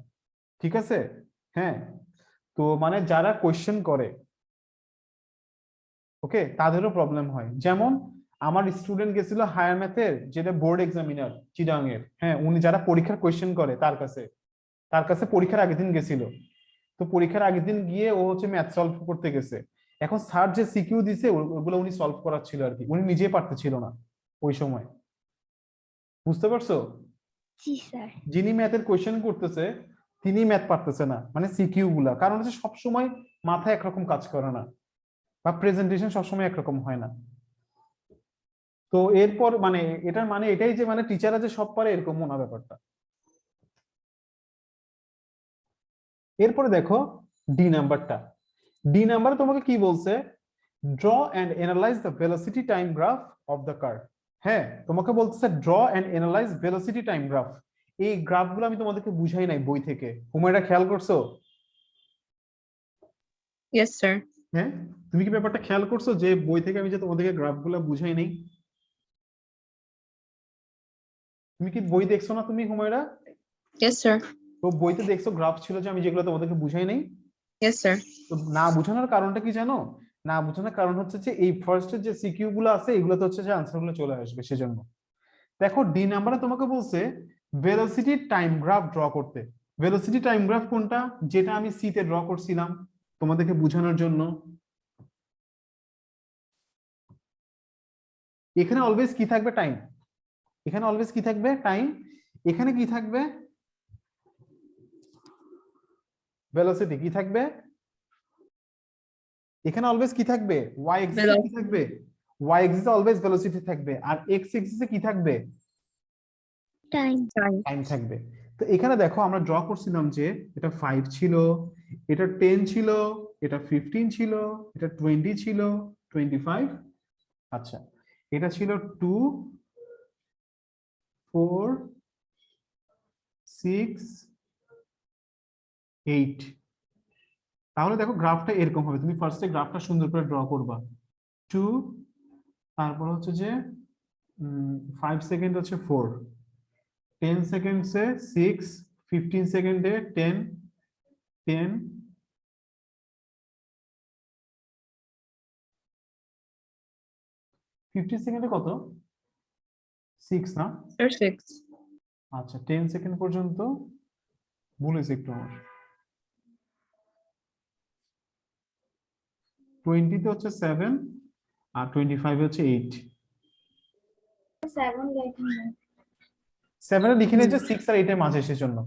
A: ঠিক আছে? হ্যাঁ, তো যারা কোয়েশ্চেন করে, ওকে, তাদেরও প্রবলেম হয়। যেমন আমার স্টুডেন্ট গেছিল হায়ার ম্যাথের যেটা বোর্ড এক্সামিনার চিটাং এর, হ্যাঁ উনি যারা পরীক্ষার কোয়েশ্চেন করে তার কাছে পরীক্ষার আগের দিন গেছিল। তো পরীক্ষার আগের দিন গিয়ে ও হচ্ছে ম্যাথ সলভ করতে গেছে। এখন স্যার যে সিকিউ দিছে ওগুলো উনি সলভ করাচ্ছিল আর কি, উনি নিজে পারতেছিল না ওই সময়। বুঝতে পারছো?
B: জি স্যার।
A: যিনি ম্যাথের কোয়েশ্চেন করতেছে তিনি ম্যাথ পারতেছে না, মানে সিকিউ গুলা, কারণ হচ্ছে সবসময় মাথায় একরকম কাজ করে না বা প্রেজেন্টেশন সবসময় একরকম হয় না। তো এরপর মানে এটার মানে এটাই যে মানে টিচাররা যে সব পারে এরকমও না ব্যাপারটা। এরপরে দেখো ডি নাম্বারটা। ডি নাম্বারে তোমাকে কি বলছে? Draw and analyse the velocity time graph of the car. হ্যাঁ তোমাকে বলতেছে draw and analyse velocity time graph. এই গ্রাফগুলো আমি তোমাদেরকে বুঝাই নাই বই থেকে, হুমায়রা খেয়াল করছো?
C: Yes, sir.
A: হ্যাঁ তুমি কি ব্যাপারটা খেয়াল করছো যে বই থেকে আমি যে তোমাদেরকে গ্রাফগুলো বুঝাই নেই? তুমি কি বই দেখছো না তুমি হুমায়রা?
C: Yes, sir.
A: তো বইতে দেখছো গ্রাফ ছিল যে আমি যেগুলো তোমাদেরকে বুঝাই নেই?
C: Yes, sir.
A: তো না বোঝানোর কারণটা কি জানো? না বোঝানোর কারণ হচ্ছে যে এই ফার্স্টের যে সিকিউ গুলো আছে এগুলোতে হচ্ছে যে আনসার গুলো চলে আসবে সেজন্য। দেখো ডি নাম্বারে তোমাকে বলছে ভেলোসিটি টাইম গ্রাফ ড্র করতে। ভেলোসিটি টাইম গ্রাফ কোনটা? যেটা আমি সি তে ড্র করছিলাম তোমাদেরকে বোঝানোর জন্য। এখানে অলওয়েজ কি থাকবে? টাইম। এখানে অলওয়েজ কি থাকবে? টাইম। এখানে কি থাকবে? ভেলোসিটি। কি থাকবে? এখানে অলওয়েজ কি থাকবে? ওয়াই এক্সিসে কি থাকবে? ওয়াই এক্সিসে অলওয়েজ ভেলোসিটি থাকবে, আর এক্স এক্সিসে কি থাকবে?
B: টাইম।
A: টাইম থাকবে। তো এখানে দেখো আমরা ড্র করছিলাম যে এটা 5 ছিল, এটা 10 ছিল, এটা 15 ছিল, এটা 20 ছিল, 25। আচ্ছা এটা ছিল 2 4 6 8। তাহলে দেখো গ্রাফটা এরকম হবে। তুমি ফার্স্টে গ্রাফটা সুন্দর করে ড্র করবা। 2, তারপর হচ্ছে যে 5 সেকেন্ড হচ্ছে 4, 10 সেকেন্ডসে 6, 15 সেকেন্ডে 10, 10, 15 সেকেন্ডে কত? 6 না?
C: Sir, 6.
A: আচ্ছা 10 সেকেন্ড পর্যন্ত ভুলেছি একটু আমার। 20 তে হচ্ছে 7 আর 25 হচ্ছে 8।
D: 7 লেখেন না।
A: 7 এ লিখে নিয়েছে 6 আর 8 এর মাঝে সেজন্য।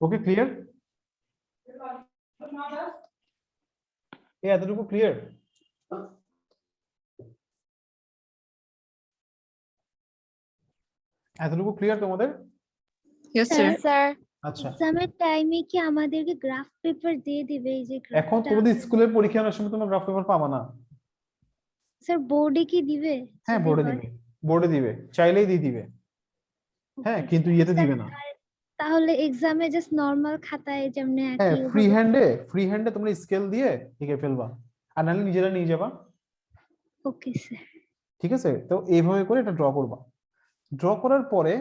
A: Okay clear? এতটুকু ক্লিয়ার? এতটুকু ক্লিয়ার তোমাদের?
C: Yes, sir.
D: স্যার
A: আচ্ছা
B: এক্সামের টাইমে কি আমাদেরকে গ্রাফ পেপার দিয়ে দিবে? এই যে
A: এখন
B: গ্রাফটা
A: তোমাদের স্কুলের পরীক্ষার সময় তোমরা গ্রাফ পেপার পাবা না।
B: স্যার বোর্ডে কি দিবে?
A: হ্যাঁ
B: যদি
A: বোর্ডে
B: হয়?
A: দিবে, বোর্ডে দিবে, চাইলেই দিয়ে দিবে। হ্যাঁ
B: Okay,
A: কিন্তু
B: sir.
A: ইয়েতে
B: স্যার,
A: দিবে না।
B: তাহলে এক্সামে জাস্ট নরমাল খাতায় যেমন
A: হ্যাঁ
B: একই
A: ফ্রি হ্যান্ডে তোমরা স্কেল দিয়ে লিখে ফেলবা, আর নাহলে নিজেরা নিয়ে যাবা।
B: Okay sir.
A: ঠিক আছে? তো এইভাবে করে এটা ড্র করবা। ড্র করার পরে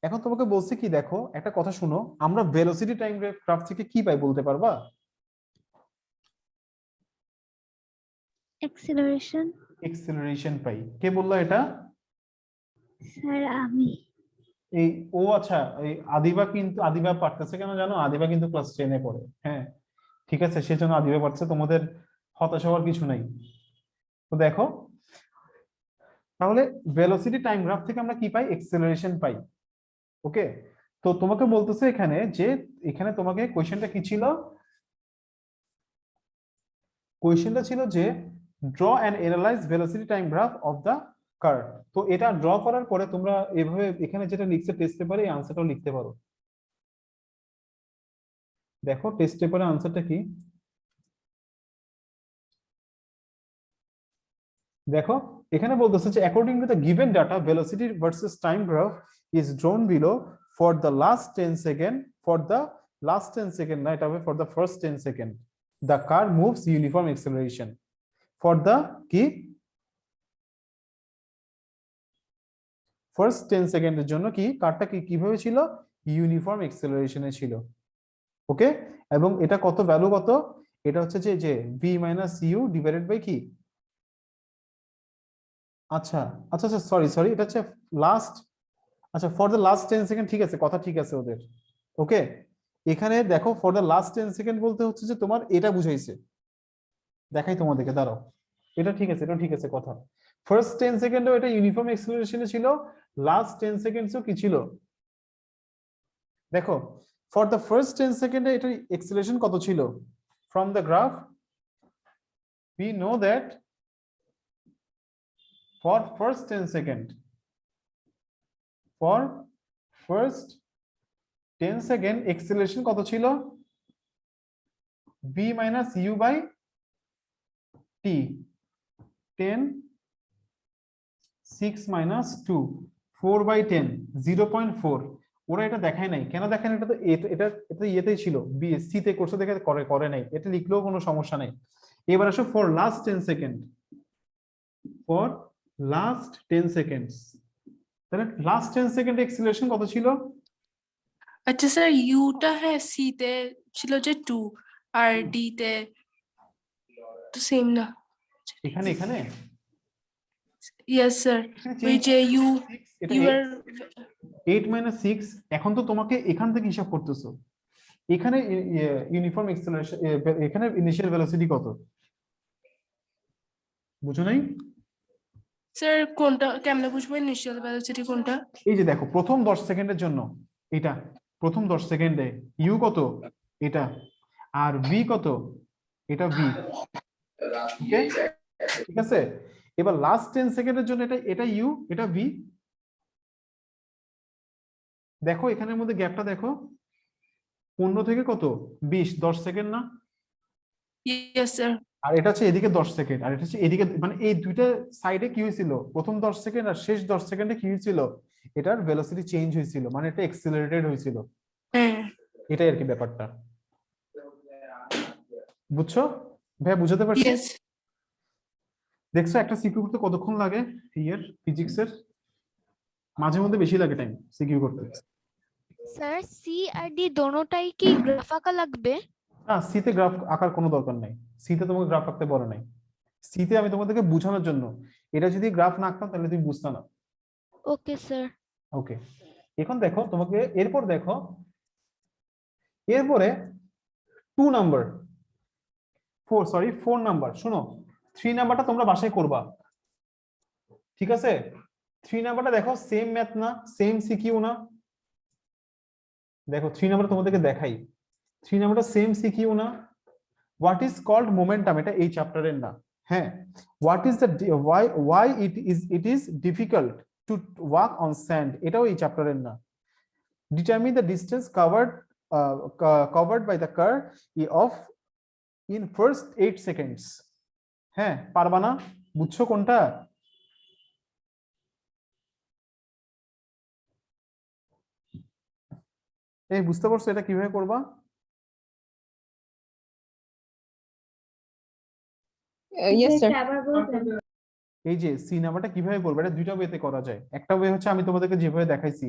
A: এখন তোমাকে বলছি কি, দেখো একটা কথা শুনো, আমরা ভেলোসিটি টাইম গ্রাফ থেকে কি পাই বলতে পারবা?
B: অ্যাক্সিলারেশন।
A: এক্সেলারেশন পাই। কে বললো এটা?
B: স্যার আমি।
A: এই ও আচ্ছা, এই আদিবা কিন্তু আদিবা পারতেছে কেন জানো? আদিবা কিন্তু ক্লাস 10 এ পড়ে। হ্যাঁ ঠিক আছে, সেজন্য আদিবা পারছে, তোমাদের হতাশ হওয়ার কিছু নাই। তো দেখো তাহলে ভেলোসিটি টাইম গ্রাফ থেকে আমরা কি পাই? এক্সেলারেশন পাই। ওকে, তো তোমাকে বলতেছে এখানে যে এখানে তোমাকে কোশ্চেনটা কি ছিল? কোশ্চেনটা ছিল যে draw and analyse velocity time graph of the curve. তো এটা ড্র করার পরে তোমরা এভাবে এখানে যেটা লিখছে টেস্ট পেপারে, এই আনসারটাও লিখতে পারো। দেখো টেস্ট পেপারের আনসারটা কি দেখো। এখানে বলতেছে যে according to the given data velocity versus time graph is drone below for the last 10 second, for the last 10 second না, এটা হবে for the first 10 second the car moves uniform acceleration. For the কি ফার্স্ট 10 সেকেন্ডের জন্য কি কারটা কি কিভাবে ছিল? ইউনিফর্ম এক্সেলারেশনে ছিল। ওকে, এবং এটা কত ভ্যালু কত? এটা হচ্ছে যে v minus u divided by কি আচ্ছা আচ্ছা আচ্ছা সরি সরি, এটা হচ্ছে লাস্ট। আচ্ছা ফর দ্য লাস্ট 10 সেকেন্ড, ঠিক আছে, কথা ঠিক আছে ওদের। ওকে, এখানে দেখো ফর দ্য লাস্ট 10 সেকেন্ড বলতে হচ্ছে যে তোমার এটা বুঝাইছে। দেখাই তোমাদেরকে, দাঁড়াও। এটা ঠিক আছে, এটা ঠিক আছে কথা। ফার্স্ট 10 সেকেন্ডও এটা ইউনিফর্ম এক্সেলারেশনে ছিল, লাস্ট 10 সেকেন্ডসও কি ছিল দেখো। ফর দ্য ফার্স্ট 10 সেকেন্ডে এটা এক্সেলারেশন কত ছিল? From the graph we know that for first 10 second, for first 10 second acceleration কত ছিল? v minus u by t, 10 6 minus 2 4 by 10 0.4। ওরা এটা দেখায় নাই, কেন দেখায় না? এটা তো এটা এটা ইয়েতেই ছিল, বিএসসি তে কোর্সে দেখে করে নাই, এটা লিখলেও কোনো সমস্যা নাই। এবার আসো for last 10 second, for last 10 seconds, তাহলে লাস্ট 10 সেকেন্ড এক্সেলারেশন কত ছিল?
E: আচ্ছা স্যার, ইউটা হ্যাঁ সি তে ছিল যে 2 আর ডি তে তো সেম না।
A: এখানে এখানে
E: ইয়েস স্যার, ওই যে ইউ
A: এটা
E: ইউ এর
A: 8 minus 6। এখন তো তোমাকে এখান থেকে হিসাব করতেছো, এখানে ইউনিফর্ম এক্সেলারেশন, এখানে ইনিশিয়াল ভেলোসিটি কত বুঝো নাই?
E: স্যার কোনটা কেমনে বুঝবো ইনিশিয়াল ভেলোসিটি কোনটা?
A: এই যে দেখো প্রথম 10 সেকেন্ডের জন্য এটা, প্রথম 10 সেকেন্ডে ইউ কত এটা, আর ভি কত এটা, ভি। ঠিক আছে, এবার লাস্ট 10 সেকেন্ডের জন্য এটা এটা ইউ এটা ভি। দেখো এখানের মধ্যে গ্যাপটা দেখো, 15 থেকে কত 20, 10 সেকেন্ড না?
E: Yes sir.
A: আর এটা হচ্ছে এদিকে 10 সেকেন্ড, আর এটা হচ্ছে এদিকে, মানে এই দুইটা সাইডে কি হয়েছিল, প্রথম 10 সেকেন্ড আর শেষ 10 সেকেন্ডে কি হয়েছিল, এটার ভেলোসিটি চেঞ্জ হয়েছিল, মানে এটা এক্সেলারেটেড হয়েছিল।
E: হ্যাঁ
A: এটাই আর কি ব্যাপারটা, বুঝছো ভাই? বুঝাতে পারছি?
E: ইয়েস।
A: দেখছো একটা সিকিউ করতে কতক্ষণ লাগে ইয়ার ফিজিক্সের? মাঝে মধ্যে বেশি লাগে টাইম সিকিউ করতে।
B: স্যার সি আর ডি দোনোটাই কি গ্রাফ আঁকা লাগবে?
A: না, সিতে গ্রাফ আঁকার কোনো দরকার নাই, সিতে তোমাকে গ্রাফ আঁকতে বলে নাই। সিতে আমি তোমাদেরকে বোঝানোর জন্য, এটা যদি গ্রাফ না আঁকতাম তাহলে তুমি বুঝতে না।
B: Okay sir.
A: ওকে, এখন দেখো তোমাকে, এরপর দেখো, এরপরে 2 নাম্বার 4 নাম্বার, শোনো 3 নাম্বারটা তোমরা বাসায় করবা, ঠিক আছে? 3 নাম্বারটা দেখো সেম ম্যাথ না, সেম সিকিউ না? দেখো 3 নাম্বার তোমাদেরকে দেখাই, 3 নাম্বারটা সেম সিকিউ না? হোয়াট ইজ কল্ড মোমেন্টাম, এটা এই চ্যাপ্টারের না। হ্যাঁ, what is the why it is difficult to walk on sand, এটাও এই চ্যাপ্টারের না। Determine the distance covered by the car of in first 8 seconds। হ্যাঁ, পারবা না? বুঝছো কোনটা? এই বুঝতে পারছো এটা কিভাবে করবা?
C: Yes, sir.
D: আবার বলবেন?
A: এই যে সি নাম্বারটা কিভাবে করবে, এটা দুইটা ওয়েতে করা যায়। একটা ওয়ে হচ্ছে আমি তোমাদেরকে যেভাবে দেখাইছি,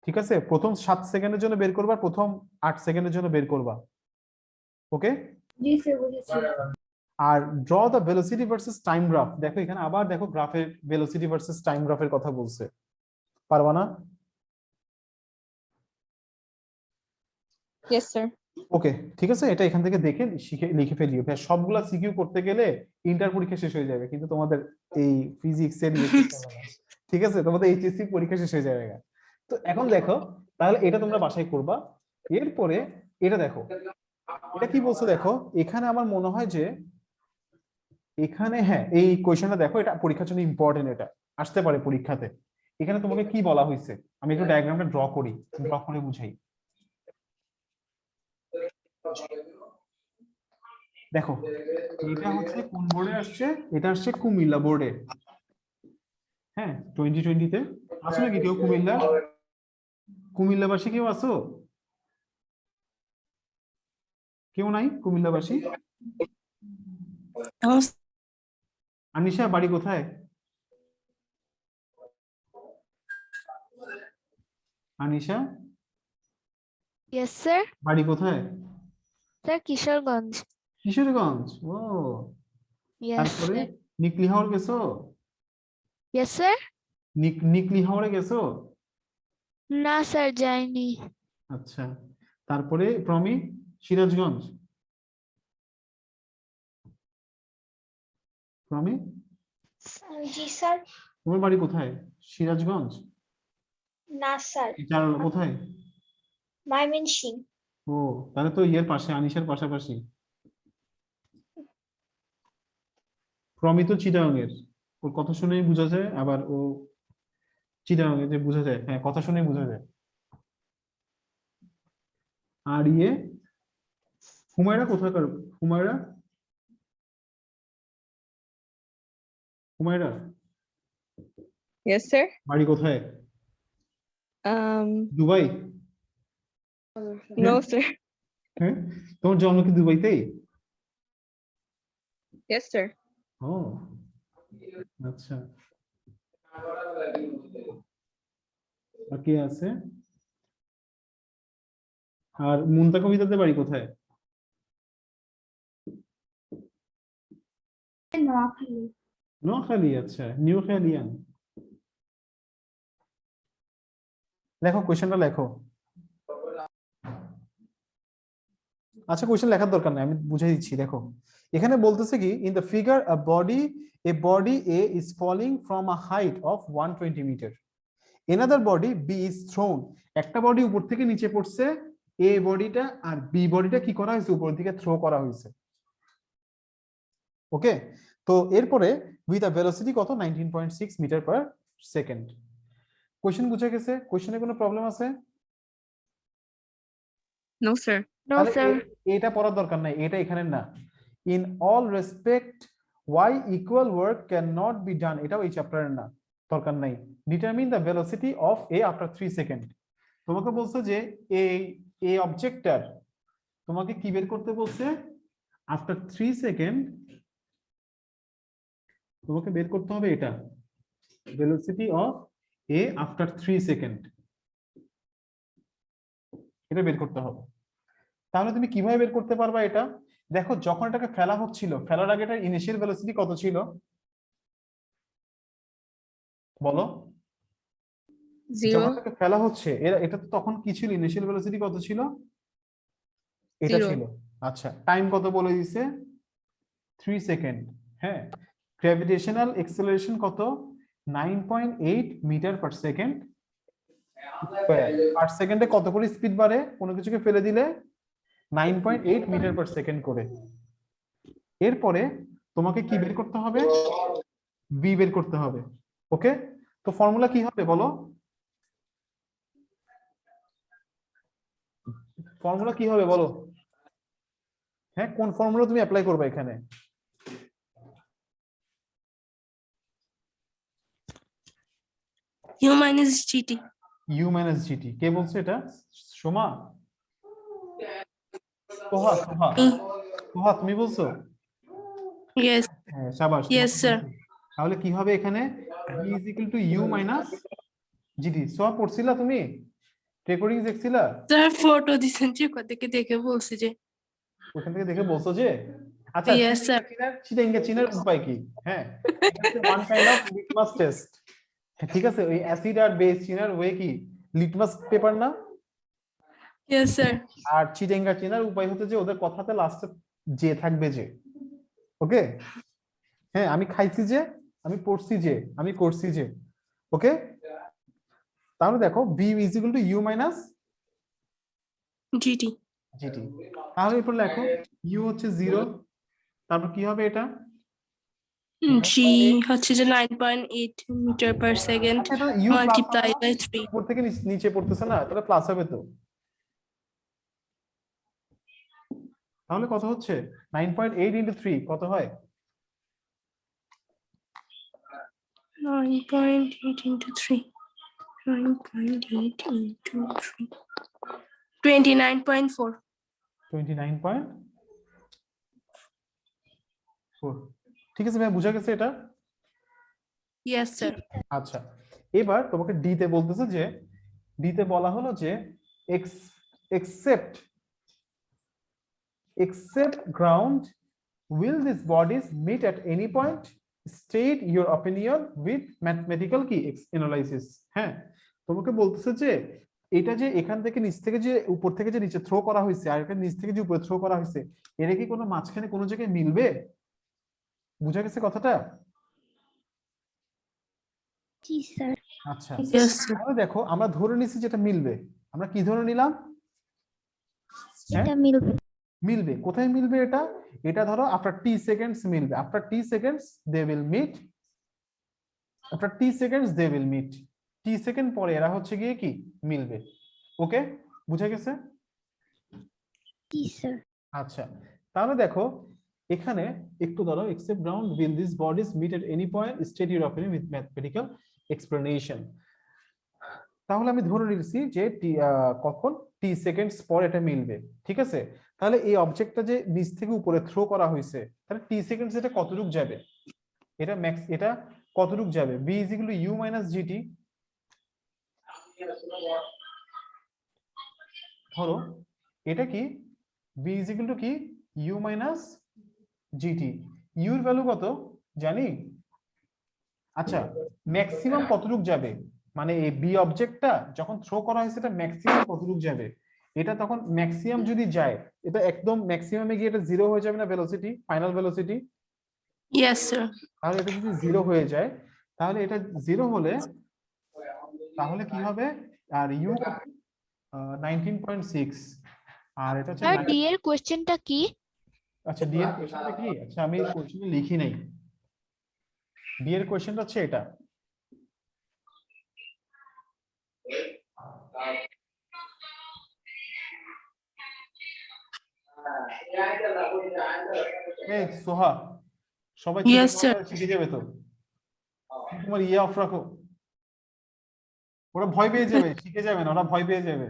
A: ঠিক আছে? প্রথম 7 সেকেন্ডের জন্য বের করবা, প্রথম 8 সেকেন্ডের জন্য বের করবা। ওকে,
D: জি স্যার, বুঝেছি।
A: আর draw the velocity versus time graph. দেখো এখানে আবার দেখো গ্রাফের ভেলোসিটি ভার্সেস টাইম গ্রাফের কথা বলছে, পারবা না?
C: Yes, sir.
A: ওকে, ঠিক আছে, এটা এখান থেকে দেখে শিখে লিখে ফেলিও। সবগুলা সিকিউ করতে গেলে ইন্টার পরীক্ষা শেষ হয়ে যাবে, কিন্তু তোমাদের এই ফিজিক্সের ঠিক আছে, তোমাদের এইচএসসি পরীক্ষা শেষ হয়ে যাবে। তো এখন দেখো তাহলে এটা তোমরা বাসায় করবা। এরপরে এটা দেখো, এটা কি বলছো দেখো, এখানে আমার মনে হয় যে এখানে, হ্যাঁ এই কোয়েশ্চেনটা দেখো, এটা পরীক্ষার জন্য ইম্পর্টেন্ট, এটা আসতে পারে পরীক্ষাতে। এখানে তোমাকে কি বলা হয়েছে, আমি একটু ডায়াগ্রামটা ড্র করে বুঝাই। দেখো এটা হচ্ছে কোন বোর্ডে আসছে, এটা আসছে কুমিল্লা বোর্ডে। হ্যাঁ 2020 তে আসো নাকি কেউ কুমিল্লাবাসী কেউ আসো? কেউ নাই কুমিল্লাবাসী? আনিশা বাড়ি কোথায়? Anisha
B: yes sir.
A: বাড়ি কোথায়?
B: স্যার কিশোরগঞ্জ।
A: কিশোরগঞ্জ। ও
B: ইয়েস
A: তারপরে নিকলি হাওর গেছো?
B: Yes sir.
A: নিকলি হাওরে গেছো?
B: না স্যার যাইনি।
A: আচ্ছা, তারপরে প্রমি সিরাজগঞ্জ। প্রমি
D: জি স্যার।
A: তোমার বাড়ি কোথায়? সিরাজগঞ্জ?
D: না স্যার,
A: জানালা কোথায়?
D: ময়মনসিং।
A: ও, তাহলে তো ইয়ের পাশে, আনিসের পাশাপাশি। প্রমি তো চিটাগাংয়ের, ওর কথা শুনেই বোঝা যায়, আবার ও চিটাগাংয়ে যে বোঝা যায়, হ্যাঁ কথা শুনেই বোঝা যায়। আর ইয়ে হুমায়রা কোথাকার? Humaira, Humaira
C: Yes, sir.
A: বাড়ি কোথায়?
C: Um,
A: Dubai?
C: no, sir.
A: হ্যাঁ, তোমার জন্ম কি দুবাইতেই?
C: Yes, sir.
A: ও আচ্ছা। আর কে আছে? আর মুনতা কবিতাদের বাড়ি কোথায়?
D: নোয়াখালী।
A: নোয়াখালী, আচ্ছা, নিউ খালিয়ান। লেখো কোশ্চেনটা লেখো। আচ্ছা, কোশ্চেন লেখার দরকার নেই, আমি বুঝিয়ে দিচ্ছি। দেখো এখানে বলতেছে কি, in the figure a body A is falling from a height of 120 meter. Another body B is thrown. একটা বডি উপর থেকে নিচে পড়ছে, A বডিটা, আর B বডিটা কি করা হয়েছে, উপর দিকে থ্রো করা হয়েছে। ওকে, তো এরপরে উইথ আ ভেলোসিটি কত, 19.6 মিটার পার সেকেন্ড। কোশ্চেন বুঝে গেছে? কোশ্চেনে কোনো প্রবলেম আছে?
C: No, sir.
B: নো
A: তাহলে
B: স্যার।
A: এটা পড়ার দরকার নাই, এটা এখানে না। In all respect why equal work can not be done, এটাও এই চ্যাপ্টারের না, দরকার নাই। Determine the velocity of A after 3 second. তোমাকে বলছে যে এই অবজেক্টটার তোমাকে কি বের করতে বলছে, আফটার 3 সেকেন্ড তোমাকে বের করতে হবে এটা, velocity of A after 3 second, এটা বের করতে হবে। তাহলে তুমি কিভাবে বের করতে পারবা এটা? দেখো যখন এটাকে ফেলা হচ্ছিল, ফেলার আগে এটার ইনিশিয়াল ভেলোসিটি কত ছিল বলো?
C: Zero.
A: যখন এটাকে ফেলা হচ্ছে, এটা তো তখন কি ছিল, ইনিশিয়াল ভেলোসিটি কত ছিল? এটা
C: Zero.
A: ছিল। আচ্ছা, টাইম কত বলে দিছে? 3 সেকেন্ড। হ্যাঁ, গ্র্যাভিটেশনাল এক্সেলারেশন কত? 9.8 মিটার পার সেকেন্ড। পার সেকেন্ডে কত করে স্পিড বাড়ে কোনো কিছুকে ফেলে দিলে? 9.8 মিটার পার সেকেন্ড করে। এরপরে তোমাকে কি বের করতে হবে? বি বের করতে হবে। ওকে, তো ফর্মুলা কি হবে বলো? ফর্মুলা কি হবে বলো? হ্যাঁ, কোন ফর্মুলা তুমি অ্যাপ্লাই করবে এখানে?
E: U minus GT.
A: U minus GT. কে বলছে এটা? সোমা? সোহা? সোহা?
E: Me.
A: সোহা তুমি বলছো?
E: Yes.
A: হ্যাঁ, শাবাশ।
E: Yes, sir.
A: তাহলে কি হবে এখানে? v is equal to u minus GT. Soha পড়ছিলা তুমি? রেকর্ডিং দেখছিলা?
E: স্যার ফটো দিছেন যে থেকে দেখে বলছি যে
A: ওখান থেকে দেখে বলছো যে? আচ্ছা,
E: Yes, sir.
A: চিটাঙ্গা চিনার উপায় কি? হ্যাঁ, one kind of litmus test. ঠিক আছে, ওই অ্যাসিড আর বেস চিনার ওয়ে কি লিটমাস পেপার না?
E: Yes, sir.
A: আর চিটাঙ্গা চিনার উপায় হতে যে ওদের কথাতে লাস্টে যে থাকবে যে। ওকে, হ্যাঁ, আমি খাইছি যে, আমি পড়ছি যে, আমি করছি যে। ওকে, তাহলে দেখো b is equal to u minus
E: GT.
A: GT. তাহলে এরপর লেখো u হচ্ছে 0, তারপর কি হবে এটা?
E: G হচ্ছে যে 9.8 মিটার পার সেকেন্ড
A: আচ্ছা, এটা u প্লাস
E: মাল্টিপ্লাই বাই 3.
A: উপর থেকে নিচে পড়তেছে না, তাহলে প্লাস হবে তো। তাহলে কত হচ্ছে? 9.8 into 3 কত হয়?
E: 9.8 into 3. 9.8 into 3. 29.4.
A: 29.4। ঠিক আছে ভাই, বুঝা গেছে এটা?
E: Yes, sir.
A: আচ্ছা, এবার তোমাকে ডি তে বলতেছে যে, ডি তে বলা হলো যে except ground will these bodies meet at any point? State your opinion with mathematical কি অ্যানালাইসিস। হ্যাঁ, তোমাকে বলতেছে যে এটা যে এখান থেকে নিচ থেকে যে উপর থেকে যে নিচে থ্রো করা হয়েছে আর এটা নিচ থেকে যে উপরে থ্রো করা হয়েছে, এর কি কোনো মাঝখানে কোনো জায়গায় মিলবে? বুঝা গেছে কথাটা?
B: জি স্যার।
A: আচ্ছা,
E: Yes, sir.
A: তাহলে দেখো আমরা ধরে নিছি যেটা মিলবে। আমরা কি ধরে নিলাম? হ্যাঁ,
B: এটা মিলবে।
A: মিলবে। কোথায় মিলবে এটা? এটা ধরো আফটার টি সেকেন্ডস মিলবে। After T seconds they will meet. After T seconds they will meet. T second পরে এরা হচ্ছে গিয়ে কি মিলবে। ওকে, বুঝা গেছে?
B: জি স্যার।
A: আচ্ছা, তাহলে দেখো এখানে একটু ধরো except ground will these bodies meet at any point state your opinion with mathematical explanation। তাহলে আমি ধরে নিয়েছি যে কখন টি সেকেন্ডস পর এটা মিলবে, ঠিক আছে? তাহলে এই অবজেক্টটা যে নিচ থেকে উপরে থ্রো করা হয়েছে, তাহলে টি সেকেন্ডস এটা কতটুক যাবে? এটা ম্যাক্স এটা কতটুক যাবে? b = u - gt। ধরো এটা কি b = কি u - gt। u এর ভ্যালু কত জানি? আচ্ছা, ম্যাক্সিমাম কতটুক যাবে? মানে এই বি অবজেক্টটা যখন থ্রো করা হয়েছে এটা ম্যাক্সিমাম কতটুক যাবে? এটা তখন ম্যাক্সিমাম যদি যায়, এটা একদম ম্যাক্সিমামে গিয়ে এটা জিরো হয়ে যাবে না velocity, final velocity?
E: Yes, sir.
A: তাহলে এটা যদি জিরো হয়ে যায়, তাহলে এটা জিরো হলে তাহলে কি হবে? আর ইউ 19.6, আর এটা হচ্ছে
F: স্যার ডি এর কোশ্চেনটা কি?
A: আচ্ছা, ডি এর কোশ্চেনটা কি? আচ্ছা, আমি কোশ্চেনে লিখি নাই। ডি এর কোশ্চেনটা হচ্ছে এটা। এই সোহা, সবাই
E: Yes, sir.
A: শিখে যাবে তো। তোমার ইয়ে অফ রাখো, ওরা ভয় পেয়ে যাবে, শিখে যাবে না, ওরা ভয় পেয়ে যাবে।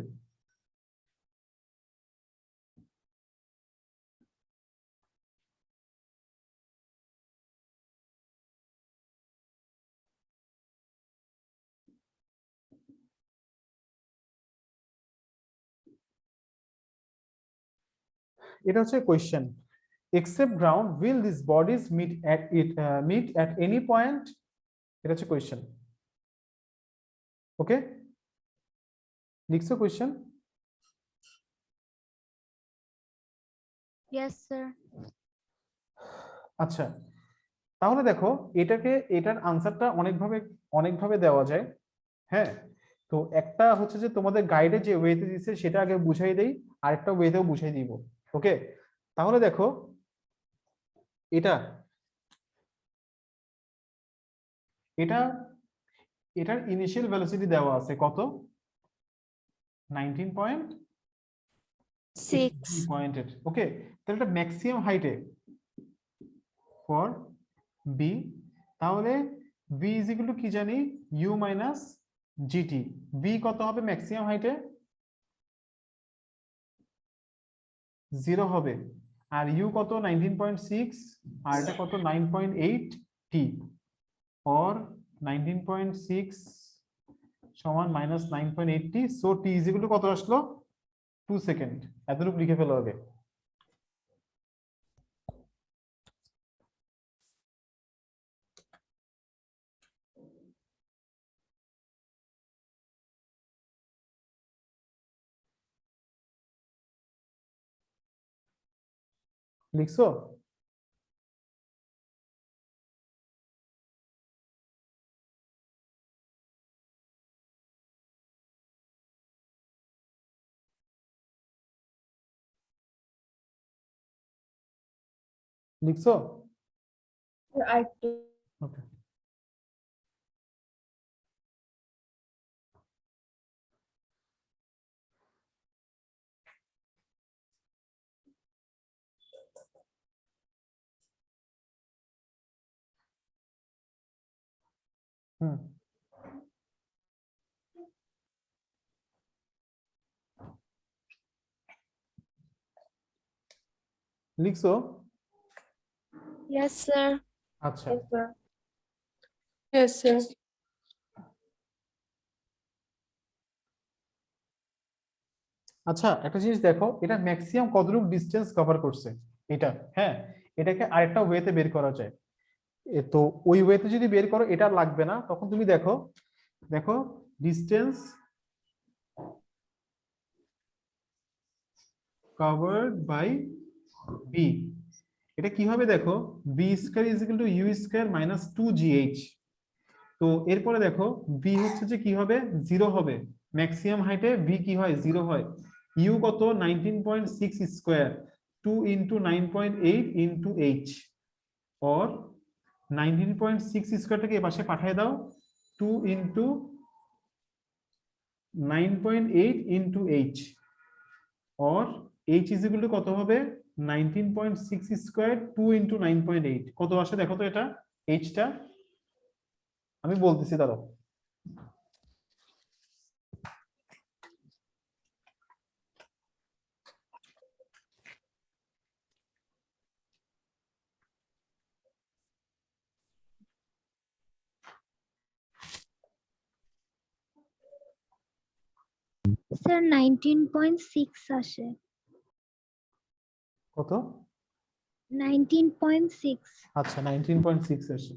A: এটা হচ্ছে question. except ground will these bodies meet at any point? এটা হচ্ছে কোয়েশ্চেন। ওকে, লিখছো কোয়েশ্চেন?
F: Yes sir.
A: আচ্ছা, তাহলে দেখো এটার আনসারটা অনেকভাবে দেওয়া যায়। হ্যাঁ, তো একটা হচ্ছে যে তোমাদের গাইডে যে ওয়েতে দিচ্ছে সেটা আগে বুঝাই দেই, আরেকটা ওয়েতেও বুঝাই দিব। ওকে, তাহলে দেখো এটা এটার ইনিশিয়াল ভেলোসিটি দেওয়া আছে কত? 19.6 ওকে, তাহলে এটা ম্যাক্সিমাম হাইটে ফর বি। তাহলে v = কি জানি u - gt। v কত হবে ম্যাক্সিমাম হাইটে? 0 হবে। আর u কত? 19.6, আর এটা কত? 9.8 t। or 19.6 সমান -9.8 t। সো t = কত আসলো? 2 সেকেন্ড। এতটুকু লিখে ফেলা হবে। লিখছো? লিখছো? ওকে, হুম, লিখছো?
F: Yes sir.
A: আচ্ছা,
E: Yes, sir.
A: আচ্ছা, একটা জিনিস দেখো, এটা ম্যাক্সিমাম কতটুকু ডিসটেন্স কভার করছে এটা। হ্যাঁ, এটাকে আরেকটা ওয়েতে বের করা যায়। তো ওই ওয়েতে যদি বের করো এটা আর লাগবে না, তখন তুমি দেখো দেখো ডিস্টেন্স covered by b, এটা কি হবে দেখো b square is equal two u square minus 2gh। তো এরপরে দেখো b হচ্ছে যে কি হবে 0 হবে, ম্যাক্সিমাম হাইটে b কি হয় 0 হয়। u কত 19.6 square 2 into 9.8 into h, or 19.6 স্কয়ারটাকে এই পাশে পাঠিয়ে দাও 2 into 9.8 into h, or h is equal two কত হবে 19.6 স্কয়ার 2 ইনটু 9.8, কত আসে দেখো তো এটা h টা, আমি বলতেছি দাঁড়াও।
B: স্যার 19.6 আসে।
A: কত?
B: 19.6।
A: আচ্ছা 19.6 আসে।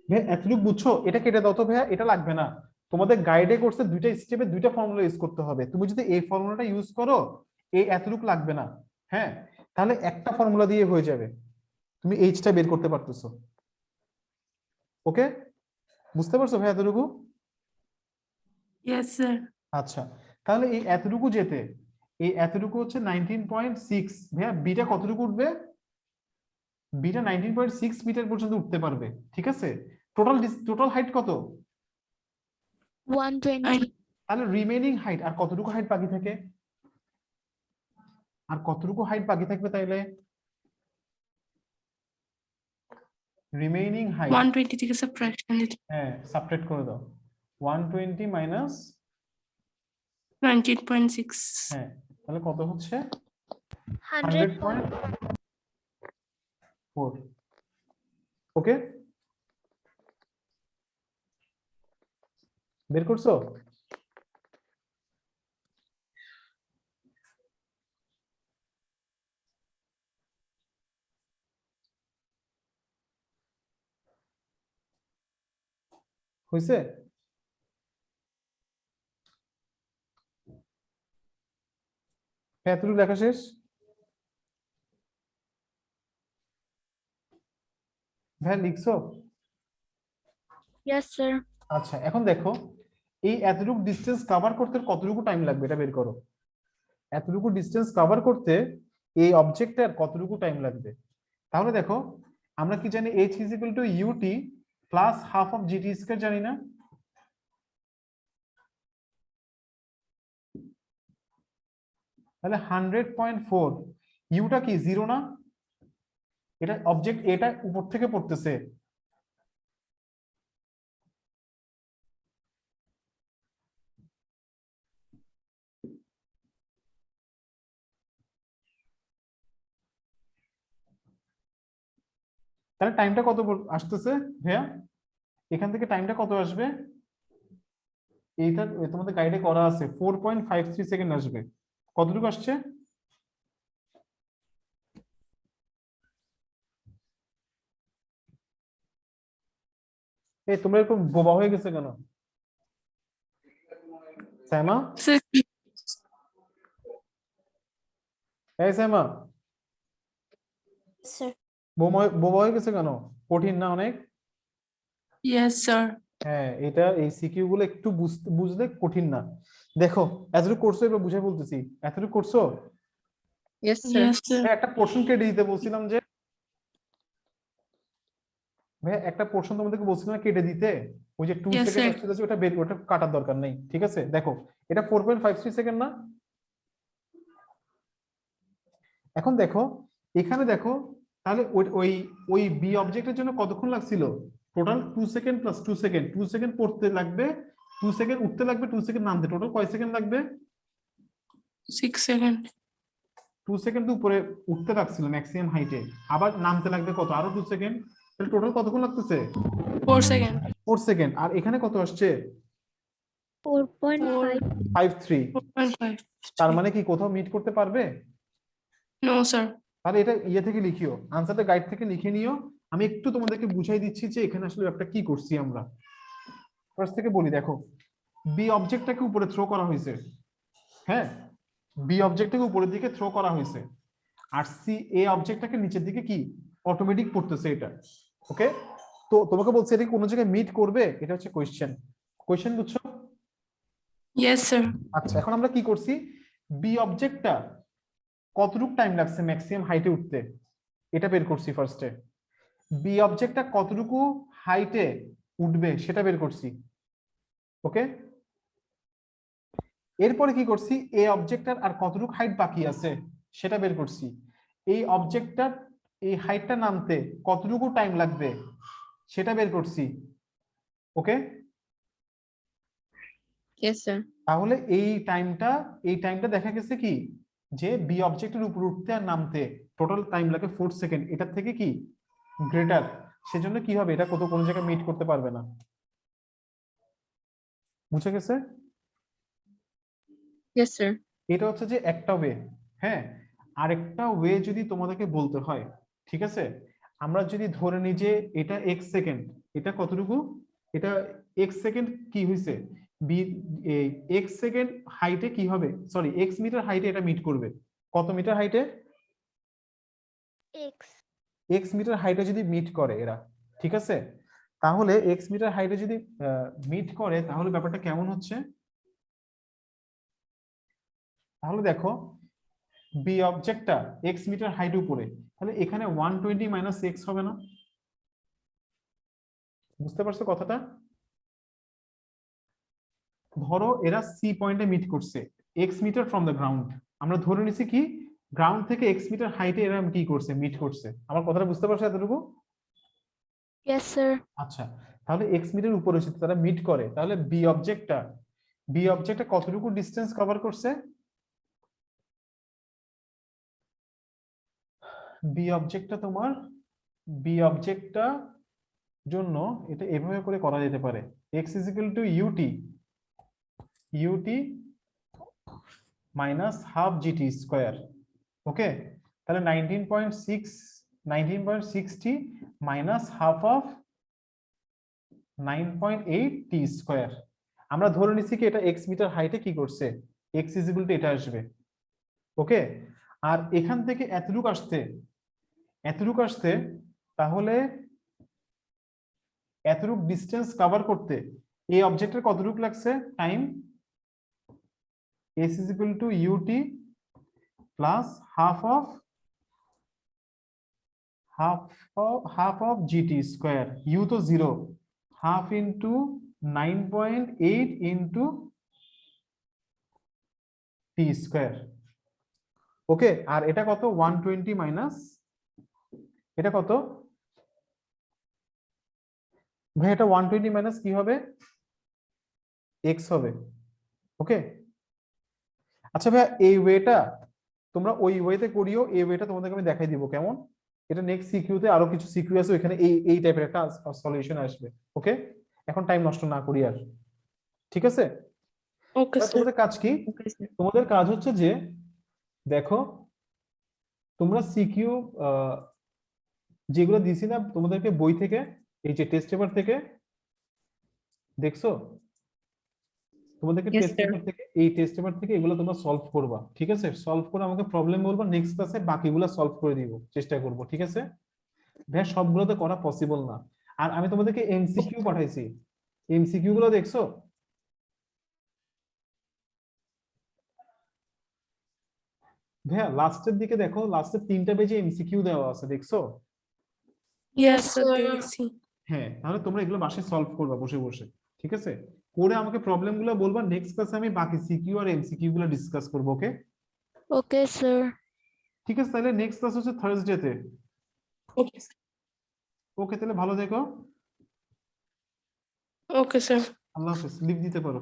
A: ভাই এতটুকু বুঝছো, এটা কেটে দাও তো ভাইয়া, এটা লাগবে না। তোমাদের গাইডে কোর্সে দুইটা স্টেপে দুইটা ফর্মুলা ইউজ করতে হবে, তুমি যদি এই ফর্মুলাটা ইউজ করো এই এতটুকু লাগবে না, হ্যাঁ তাহলে একটা ফর্মুলা দিয়ে হয়ে যাবে, তুমি এইচটা বের করতে পারতেছো। ওকে, বুঝতে পারছো ভাই এতটুকু?
E: Yes, sir.
A: আচ্ছা, তাহলে এই এতটুকু যেতে এই এতটুকু হচ্ছে 19.6, ভাইয়া বিটা কতটুকু উঠবে? বিটা 19.6 মিটার পর্যন্ত উঠতে পারবে, ঠিক আছে। টোটাল হাইট কত?
F: 120।
A: তাহলে রিমেইনিং হাইট আর কতটুকু হাইট বাকি থাকে? আর কতটুকু হাইট বাকি থাকবে তাইলে? রিমেইনিং হাইট
E: 120 থেকে সাবট্রাকশন দিতে
A: হ্যাঁ সাবট্রাক্ট করে দাও 120 মাইনাস
E: 19.6
A: হ্যাঁ, তাহলে কত হচ্ছে
B: 100.4।
A: 100.4। ওকে, বের করছো? হয়েছে? এতটুকু লেখা শেষ? ভাই লিখছো?
F: Yes, sir.
A: আচ্ছা এখন দেখো এই এতটুকু ডিসটেন্স কভার করতে কতটুকু টাইম লাগবে এটা বের করো। এতটুকু ডিসটেন্স কভার করতে এই অবজেক্টের কতটুকু টাইম লাগবে? তাহলে দেখো আমরা কি জানি h is equal two ut plus half of gt square জানি না? তাহলে 100.4, ইউটা কি 0 না? এটা অবজেক্ট এটা উপর থেকে পড়তেছে, তাহলে টাইমটা কত আসতেছে ভাইয়া? এখান থেকে টাইমটা কত আসবে? এইটা তোমাদের গাইডে করা আছে 4.53 সেকেন্ড আসবে। কতটুকু আসছে? এই তোমরা এরকম বোবা হয়ে গেছে কেন? সাইমা,
E: স্যার
A: এই সাইমা
D: Sir.
A: বোবা হয়ে গেছে কেন? কঠিন না অনেক?
E: ইয়েস স্যার
A: হ্যাঁ এটা এই সিকিউ গুলো একটু বুঝলে কঠিন না। দেখো এতটুকু করছো, এবার বুঝাই বলতেছি, এতটুকু করছো?
C: Yes, sir.
E: ইয়েস স্যার
A: ভাই একটা পোর্শন কেটে দিতে বলছিলাম যে, ভাই একটা পোর্শন তোমাদেরকে বলছিলাম কেটে দিতে, ওই যে 2
E: Yes,
A: সেকেন্ড
E: sir.
A: আসছে ওটা ওটা কাটার দরকার নেই, ঠিক আছে। দেখো এটা 4.53 সেকেন্ড না? এখন দেখো এখানে দেখো তাহলে ওই ওই ওই বি অবজেক্টের জন্য কতক্ষণ লাগছিল? Total 2 second plus 2 second, 2 second পড়তে লাগবে, 2 সেকেন্ড উঠতে লাগবে, 2 সেকেন্ড নামতে, টোটাল কয় সেকেন্ড লাগবে?
E: 6 সেকেন্ড
A: 2 সেকেন্ড উপরে উঠতে লাগছিল ম্যাক্সিমাম হাইটে, আবার নামতে লাগবে কত আরো 2 সেকেন্ড, তাহলে টোটাল কতক্ষণ লাগতেছে?
E: 4 সেকেন্ড
A: 4 সেকেন্ড। আর এখানে কত আসছে?
B: 4.5।
A: 53।
E: 4.5
A: তার মানে কি কোথাও মিট করতে পারবে?
E: নো স্যার
A: তাহলে এটা ইয়ে থেকে লিখিও, আনসারটা গাইড থেকে লিখে নিও, আমি একটু তোমাদেরকে বুঝাই দিচ্ছি যে এখানে আসলে ব্যাপারটা কি করছি আমরা। ফার্স্ট থেকে বলি, দেখো বি অবজেক্টটাকে উপরে থ্রো করা হয়েছে, হ্যাঁ বি অবজেক্টটাকে উপরের দিকে থ্রো করা হয়েছে, আর সি এ অবজেক্টটাকে নিচের দিকে কি অটোমেটিক পড়তেছে এটা। ওকে, তো তোমাকে বলছে এটা কি কোনো জায়গায় মিট করবে, এটা হচ্ছে কোয়েশ্চেন। কোয়েশ্চেন বুঝছো?
E: Yes, sir.
A: আচ্ছা, এখন আমরা কি করছি, বি অবজেক্টটা কতটুকু টাইম লাগছে ম্যাক্সিমাম হাইটে উঠতে এটা বের করছি ফার্স্টে। বি অবজেক্টটা কতটুকু হাইটে উঠবে সেটা বের করছি। ওকে, এরপরে কি করছি, এই অবজেক্টটার আর কতটুকু হাইট বাকি আছে সেটা বের করছি। এই অবজেক্টটার এই হাইটটা নামতে কতটুকু টাইম লাগবে সেটা বের করছি। ওকে,
C: Yes, sir.
A: তাহলে এই টাইমটা দেখা গেছে কি যে বি অবজেক্টের উপর উঠতে আর নামতে টোটাল টাইম লাগে 4 সেকেন্ড, এটার থেকে কি গ্রেটার, সেজন্য কি হবে এটা কোনো জায়গায় মিট করতে পারবে না। বুঝে গেছে?
C: Yes, sir.
A: এটা হচ্ছে যে একটা ওয়ে। হ্যাঁ, আরেকটা ওয়ে যদি তোমাদেরকে বলতে হয়, ঠিক আছে, আমরা যদি ধরে নিই যে এটা এক্স সেকেন্ড, এটা কতটুকু, এটা এক্স সেকেন্ড কি হয়েছে, বি এক্স সেকেন্ড হাইটে কি হবে, সরি এক্স মিটার হাইটে এটা মিট করবে। কত মিটার হাইটে?
D: এক্স
A: এক্স মিটার হাইটে যদি মিট করে এরা, ঠিক আছে, তাহলে এক্স মিটার হাইটে যদি মিট করে তাহলে ব্যাপারটা কেমন হচ্ছে, তাহলে দেখো বি অবজেক্টটা এক্স মিটার হাইট উপরে, তাহলে এখানে 120 মাইনাস এক্স হবে না? বুঝতে পারছো কথাটা? ধরো এরা সি পয়েন্টে মিট করছে X meter from the ground, আমরা ধরে নিছি কি গ্রাউন্ড থেকে এক্স মিটার হাইটে এরা কি করছে, মিট করছে। আমার কথাটা বুঝতে পারছো এতটুকু?
F: Yes, sir.
A: আচ্ছা, তাহলে এক্স মিটার উপরে এসে তারা মিট করে, তাহলে বি অবজেক্টটা কতটুকু ডিসটেন্স কভার করছে? বি অবজেক্টটা জন্য এটা এভাবে করে করা যেতে পারে, x is equal to ut minus half gt square। ওকে, তাহলে 19.60 minus half of 9.8 t square। আমরা ধরে নিচ্ছি কি এটা x মিটার হাইটে কি করছে, x is equal to এটা আসবে। ওকে, আর এখান থেকে এতটুকু আসতে তাহলে এতটুকু ডিসটেন্স কভার করতে এই অবজেক্টের কতটুকু লাগছে time, s is equal to ut plus half of gt square, u তো 0, half into 9.8 into t square। ওকে, আর এটা কত 120 মাইনাস এটা কত ভাই, এটা 120 মাইনাস কি হবে, x হবে। ওকে, আচ্ছা ভাই এই ওয়েটা তোমরা ওই ওয়েতে করিও, এই ওয়েটা তোমাদেরকে আমি দেখাই দিব কেমন। এটা নেক্সট সিকিউতে আরো কিছু সিকিউ আছে, ওখানে এই টাইপের একটা সলিউশন আসবে। ওকে, এখন টাইম নষ্ট না করি আর, ঠিক আছে?
E: Okay, sir.
A: তোমাদের কাজ কি,
C: Okay, sir.
A: তোমাদের কাজ হচ্ছে যে দেখো তোমরা সিকিউ যেগুলো দিছি না তোমাদেরকে বই থেকে, এই যে টেস্ট পেপার থেকে দেখছো, তোমাদেরকে
C: Yes,
A: টেস্ট
C: sir.
A: পেপার থেকে, এই টেস্ট পেপার থেকে এগুলো তোমরা সলভ করবা, ঠিক আছে? সলভ করে আমাকে প্রবলেম বলবা, নেক্সট ক্লাসে বাকিগুলো সলভ করে দিব, চেষ্টা করব, ঠিক আছে? ভাই সবগুলো তো করা পসিবল না, আর আমি তোমাদেরকে এমসিকিউ পাঠাইছি, এমসিকিউ গুলো দেখছো? ভাইয়া লাস্টের দিকে দেখো, লাস্টের 3টা পেজে এমসিকিউ দেওয়া আছে, দেখছো?
E: Yes, sir.
F: sir.
E: দেখছি।
A: হ্যাঁ, তাহলে তোমরা এগুলো বাসায় সলভ করবা বসে বসে, ঠিক আছে? করে আমাকে প্রবলেম গুলো বলবা, নেক্সট ক্লাসে আমি বাকি সিকিউ আর এমসিকিউ গুলো ডিসকাস করবো। ওকে,
F: Okay, sir.
A: ঠিক আছে, তাহলে নেক্সট ক্লাস হচ্ছে থার্সডেতে।
E: Okay, sir.
A: ওকে, তাহলে ভালো থেকো,
E: Okay, sir.
A: আল্লাহ হাফেজ, লিভ দিতে পারো।